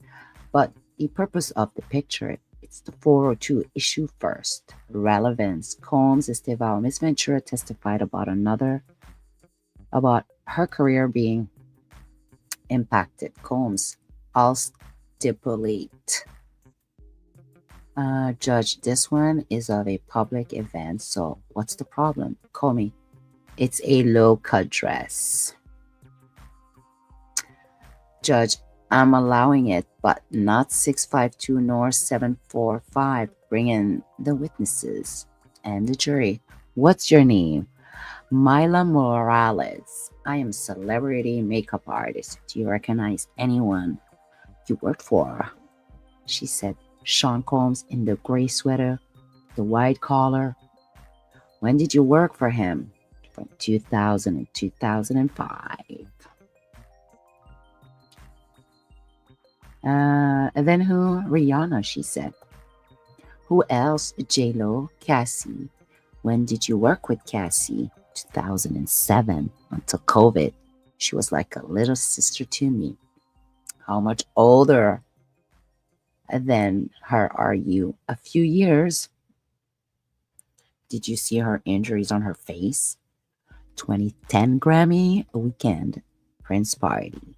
But the purpose of the picture, it's the 402 issue first. Relevance. Combs Estevao. Miss Ventura testified about her career being impacted. Combs, I'll stipulate. Judge, this one is of a public event, so what's the problem? Comey, it's a low-cut dress. Judge, I'm allowing it, but not 652 nor 745. Bring in the witnesses and the jury. What's your name? Myla Morales. I am celebrity makeup artist. Do you recognize anyone you worked for? She said, Sean Combs in the gray sweater, the white collar. When did you work for him? From 2000 and 2005. And then who? Rihanna, she said. Who else? J-Lo, Cassie. When did you work with Cassie? 2007 until COVID. She was like a little sister to me. How much older than her are you? A few years. Did you see her injuries on her face? 2010 Grammy weekend Prince party.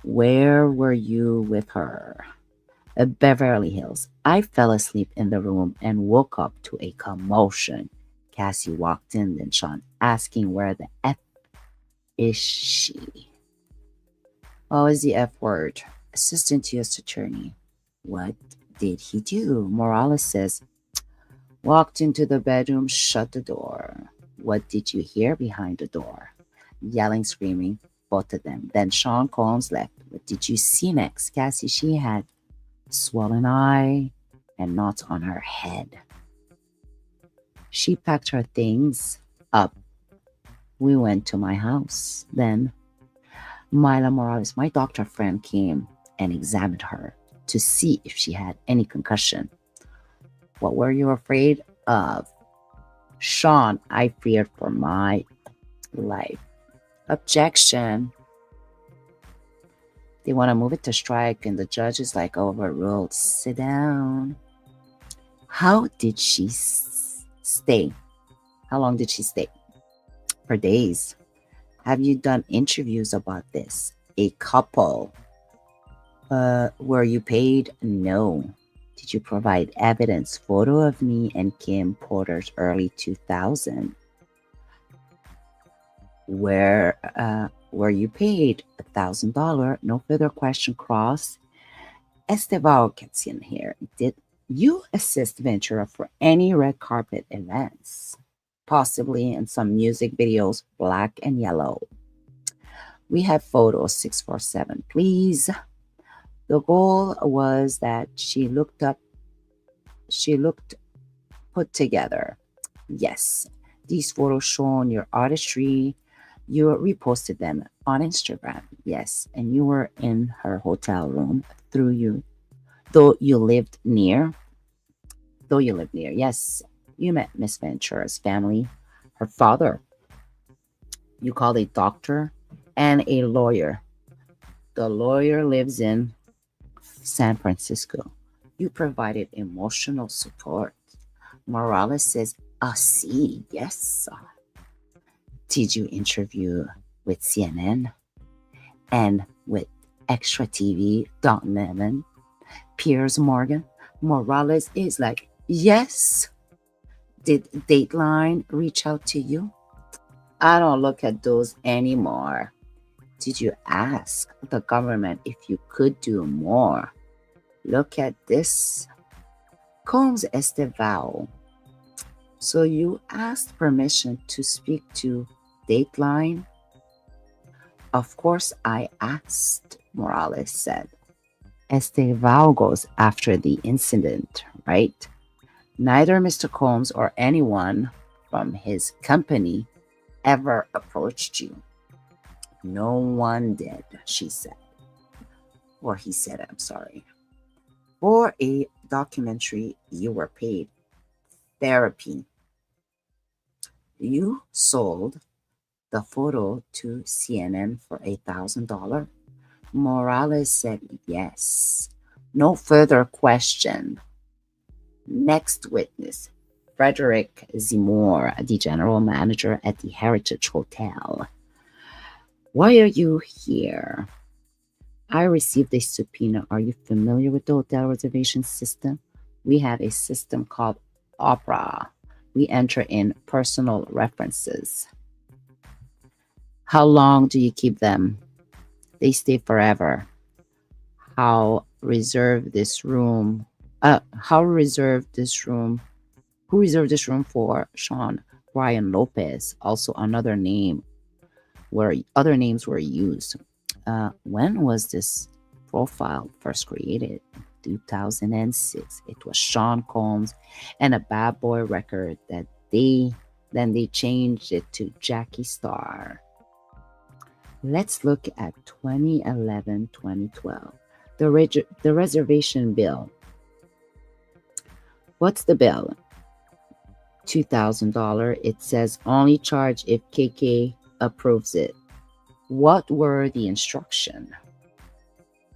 Where were you with her? Beverly Hills. I fell asleep in the room and woke up to a commotion. Cassie walked in, then Sean asking where the F is she? What was the F word? Assistant U.S. Attorney. What did he do? Morales says, walked into the bedroom, shut the door. What did you hear behind the door? Yelling, screaming, both of them. Then Sean Combs left. What did you see next? Cassie, she had swollen eye and knots on her head. She packed her things up. We went to my house. Then Myla Morales, my doctor friend, came and examined her to see if she had any concussion. What were you afraid of? Sean, I feared for my life. Objection. They want to move it to strike, and the judge is like, overruled. Sit down. How did she stay? How long did she stay? For days. Have you done interviews about this? A couple. Were you paid? No. Did you provide evidence? Photo of me and Kim Porter's early 2000. Where were you paid? $1,000. No further question. Cross. Estevao gets in here. Did you assist Ventura for any red carpet events? Possibly in some music videos, black and yellow. We have photos 647, please. The goal was that she looked up She looked put together. Yes, these photos shown your artistry. You reposted them on Instagram. Yes, and you were in her hotel room through you, though you lived near. Though you lived near. Yes, you met Miss Ventura's family. Her father, you called a doctor, and a lawyer. The lawyer lives in San Francisco. You provided emotional support. Morales says, see, yes. Did you interview with CNN and with Extra TV, Don Lemon, Piers Morgan? Morales is like, yes. Did Dateline reach out to you? I don't look at those anymore. Did you ask the government if you could do more? Look at this. Combs Estevao. So you asked permission to speak to Dateline? Of course I asked, Morales said. Estevao goes after the incident, right? Neither Mr. Combs or anyone from his company ever approached you. No one did, she said. Or he said, I'm sorry. For a documentary, you were paid. Therapy. You sold the photo to CNN for $1,000. Morales said yes. No further question. Next witness, Frederick Zimor, the general manager at the Heritage Hotel. Why are you here? I received a subpoena. Are you familiar with the hotel reservation system? We have a system called Opera. We enter in personal references. How long do you keep them? They stay forever. How reserved this room? How reserved this room? Who reserved this room for Sean Ryan Lopez? Also another name where other names were used. When was this profile first created? 2006. It was Sean Combs and a Bad Boy record that they changed it to Jackie Star. Let's look at 2011, 2012. The reservation bill. What's the bill? $2,000. It says only charge if KK approves it. What were the instructions?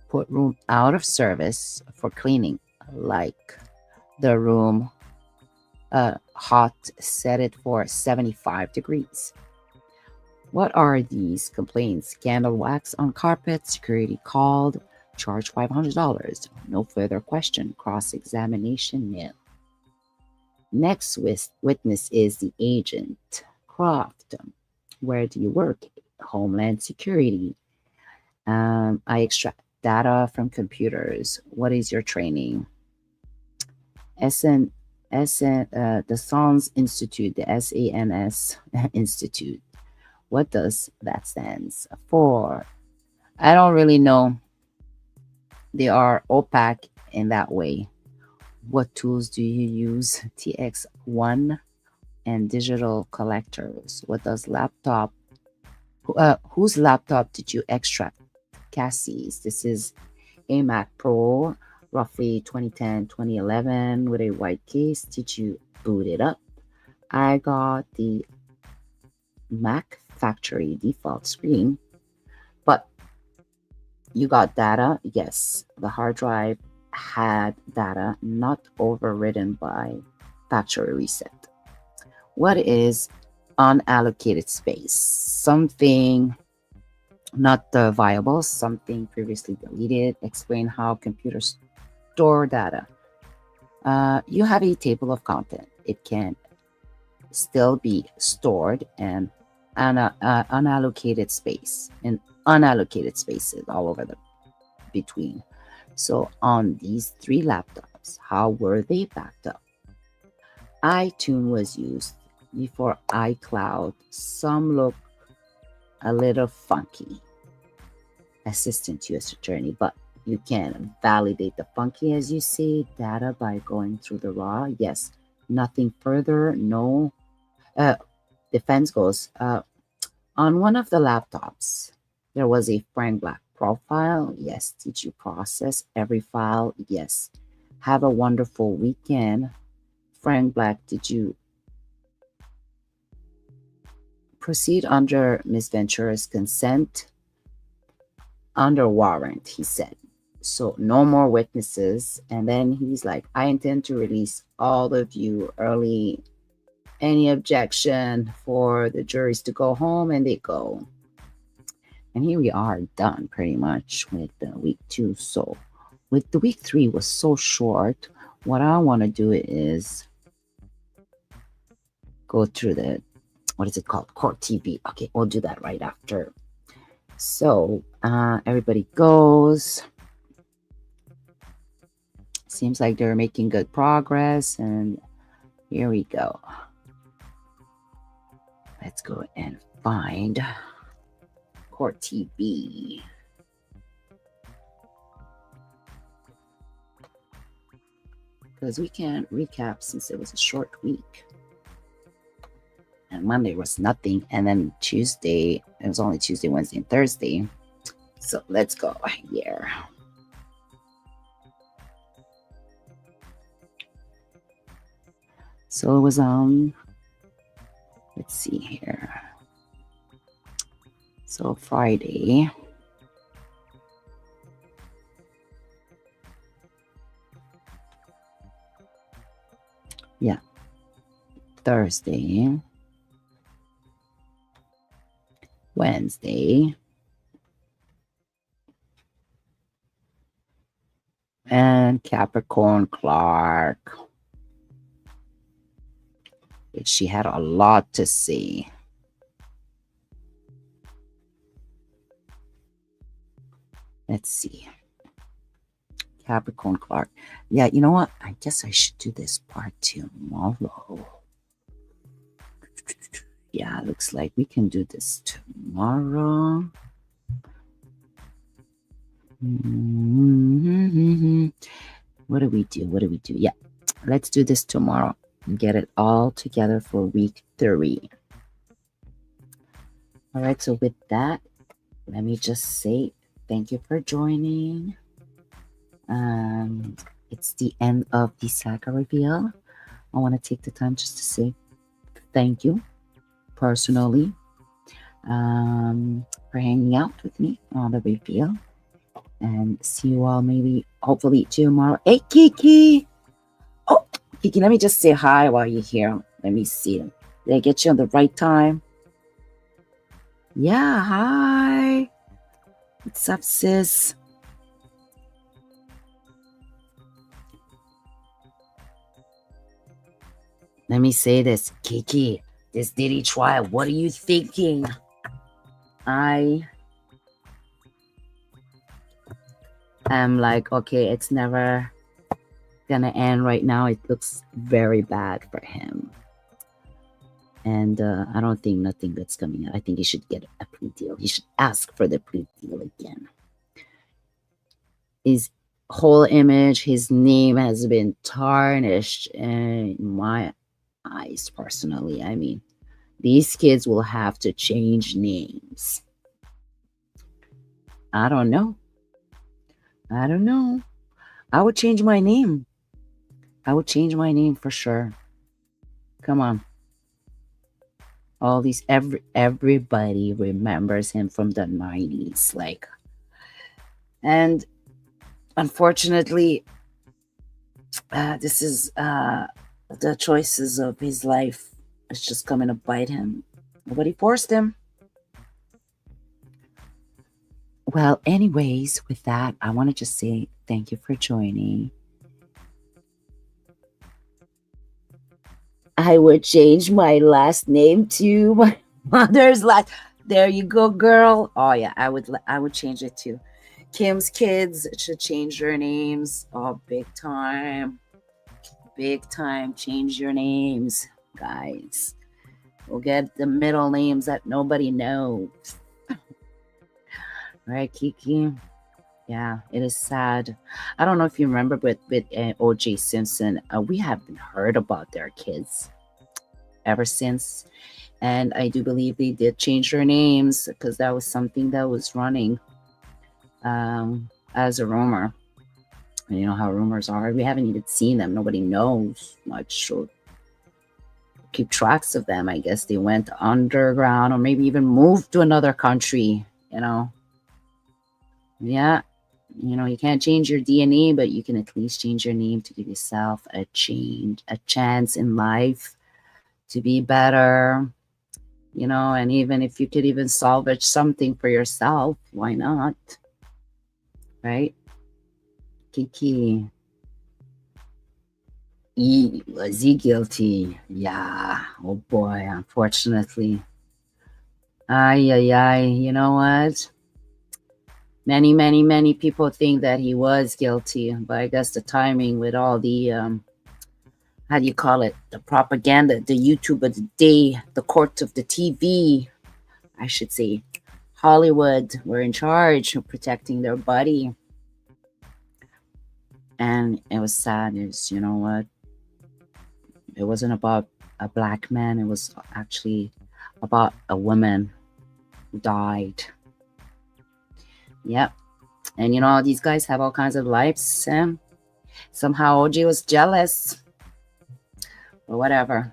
Put room out of service for cleaning, like the room hot, set it for 75 degrees. What are these complaints? Candle wax on carpet, security called, charge $500. No further question. Cross-examination, nil. Next witness is the agent, Croft. Where do you work? Homeland Security. I extract data from computers. What is your training? the SANS Institute, the SANS Institute. What does that stands for? I don't really know. They are opaque in that way. What tools do you use? TX1 and digital collectors. What does laptop? Whose laptop did you extract? Cassie's. This is a Mac Pro, roughly 2010, 2011, with a white case. Did you boot it up? I got the Mac factory default screen, but you got data. Yes, the hard drive had data not overridden by factory reset. What is unallocated space? Something not viable, something previously deleted. Explain how computers store data. You have a table of content. It can still be stored and unallocated space and unallocated spaces all over the between. So on these three laptops, how were they backed up? iTunes was used before iCloud. Some look a little funky. Assistant U.S. Attorney, but You can validate the funky as you see data by going through the raw. Yes. Nothing further. No. Defense goes. On one of the laptops, there was a Frank Black profile. Yes. Did you process every file? Yes. Have a wonderful weekend. Frank Black, did you proceed under Miss Ventura's consent? Under warrant, he said. So no more witnesses. And then he's like, I intend to release all of you early. Any objection for the juries to go home? And they go. And here we are done pretty much with the week 2. So with the week 3 was so short. What I want to do is go through the, what is it called? Court TV. Okay, we'll do that right after. So everybody goes. Seems like they're making good progress. And here we go. Let's go and find Court TV. Because we can't recap since it was a short week. And Monday was nothing. And then Tuesday, it was only Tuesday, Wednesday, and Thursday. So let's go here. So it was let's see here. So Friday. Yeah. Thursday. Wednesday. And Capricorn Clark. She had a lot to say. Let's see. Capricorn Clark. Yeah, you know what? I guess I should do this part tomorrow. Yeah, looks like we can do this tomorrow. What do we do? Yeah, let's do this tomorrow and get it all together for week 3. All right, so with that, let me just say thank you for joining. It's the end of the Saga Reveal. I want to take the time just to say thank you personally for hanging out with me on the reveal. And see you all maybe, hopefully tomorrow. Hey, Kiki! Oh, Kiki, let me just say hi while you're here. Let me see. Did I get you on the right time? Yeah, hi. What's up, sis? Let me say this. Kiki, this Diddy trial, what are you thinking? I'm like, okay, it's never gonna end right now. It looks very bad for him. And I don't think nothing that's coming out. I think he should get a plea deal. He should ask for the plea deal again. His whole image, his name has been tarnished in my eyes, personally. I mean, these kids will have to change names. I don't know. I would change my name. I would change my name for sure. Come on. All these, everybody remembers him from the 90s. Like, and unfortunately, this is the choices of his life. It's just coming to bite him. Nobody forced him. Well, anyways, with that, I want to just say thank you for joining. I would change my last name to my mother's last. There you go, girl. Oh yeah, I would change it too. Kim's kids should change their names. Oh, big time. Big time. Change your names, guys. We'll get the middle names that nobody knows. Right, Kiki? Yeah, it is sad. I don't know if you remember, but with OJ Simpson, we haven't heard about their kids ever since. And I do believe they did change their names because that was something that was running as a rumor. And you know how rumors are. We haven't even seen them. Nobody knows much or keep tracks of them. I guess they went underground or maybe even moved to another country, you know. Yeah. You know, you can't change your DNA, but you can at least change your name to give yourself a chance in life to be better, you know, and even if you could even salvage something for yourself, why not? Right? Kiki. Was he guilty? Yeah. Oh boy, unfortunately. Ay, ay, ay. You know what? Many, many, many people think that he was guilty, but I guess the timing with all the, how do you call it? The propaganda, the YouTube of the day, the court of the TV, I should say. Hollywood were in charge of protecting their body. And it was sad. It was, you know what? It wasn't about a black man. It was actually about a woman who died. Yep. And you know, these guys have all kinds of lives. Somehow OJ was jealous. But whatever.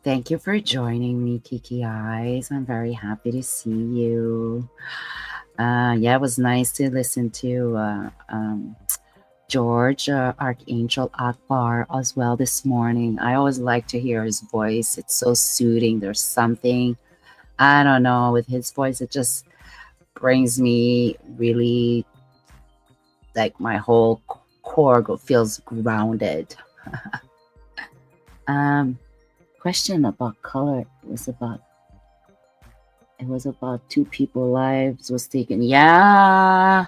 Thank you for joining me, Kiki Eyes. I'm very happy to see you. Yeah, it was nice to listen to George, Archangel Akbar, as well this morning. I always like to hear his voice. It's so soothing. There's something, I don't know, with his voice, it just brings me really, like my whole core feels grounded. Question about color it was about two people lives was taken. Yeah,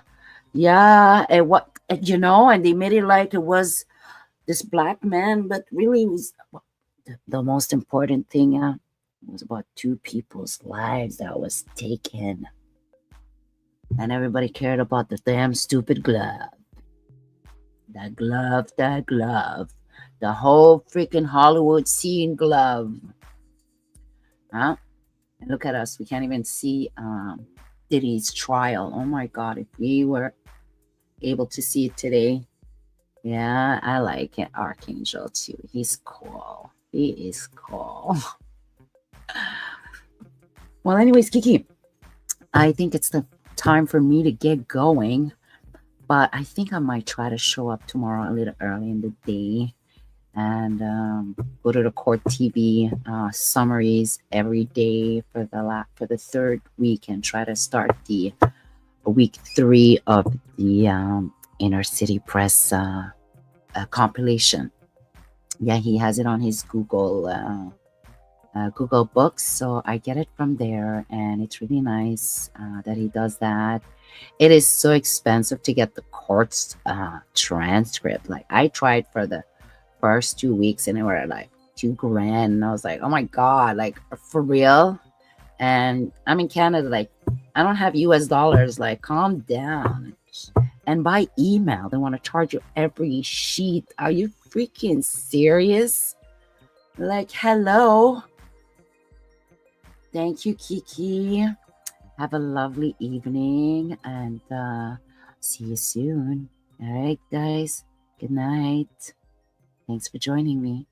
and what, you know, and they made it like it was this black man, but really it was the most important thing. It was about two people's lives that was taken, and everybody cared about the damn stupid glove. That glove, the whole freaking Hollywood scene glove. Huh? And look at us. We can't even see Diddy's trial. Oh my God. If we were able to see it today. Yeah, I like it. Archangel too. He's cool. He is cool. Well, anyways, Kiki, I think it's the time for me to get going. But I think I might try to show up tomorrow a little early in the day and go to the court TV summaries every day for the third week and try to start the week 3 of the inner city press compilation. Yeah, he has it on his Google Books, so I get it from there, and it's really nice that he does that. It is so expensive to get the court's transcript. Like I tried for the first 2 weeks, and they were like $2,000, and I was like, oh my God, like for real? And I'm in Canada, like I don't have US dollars, like calm down. And by email, they want to charge you every sheet. Are you freaking serious? Like, hello. Thank you, Kiki. Have a lovely evening and see you soon. All right, guys. Good night. Thanks for joining me.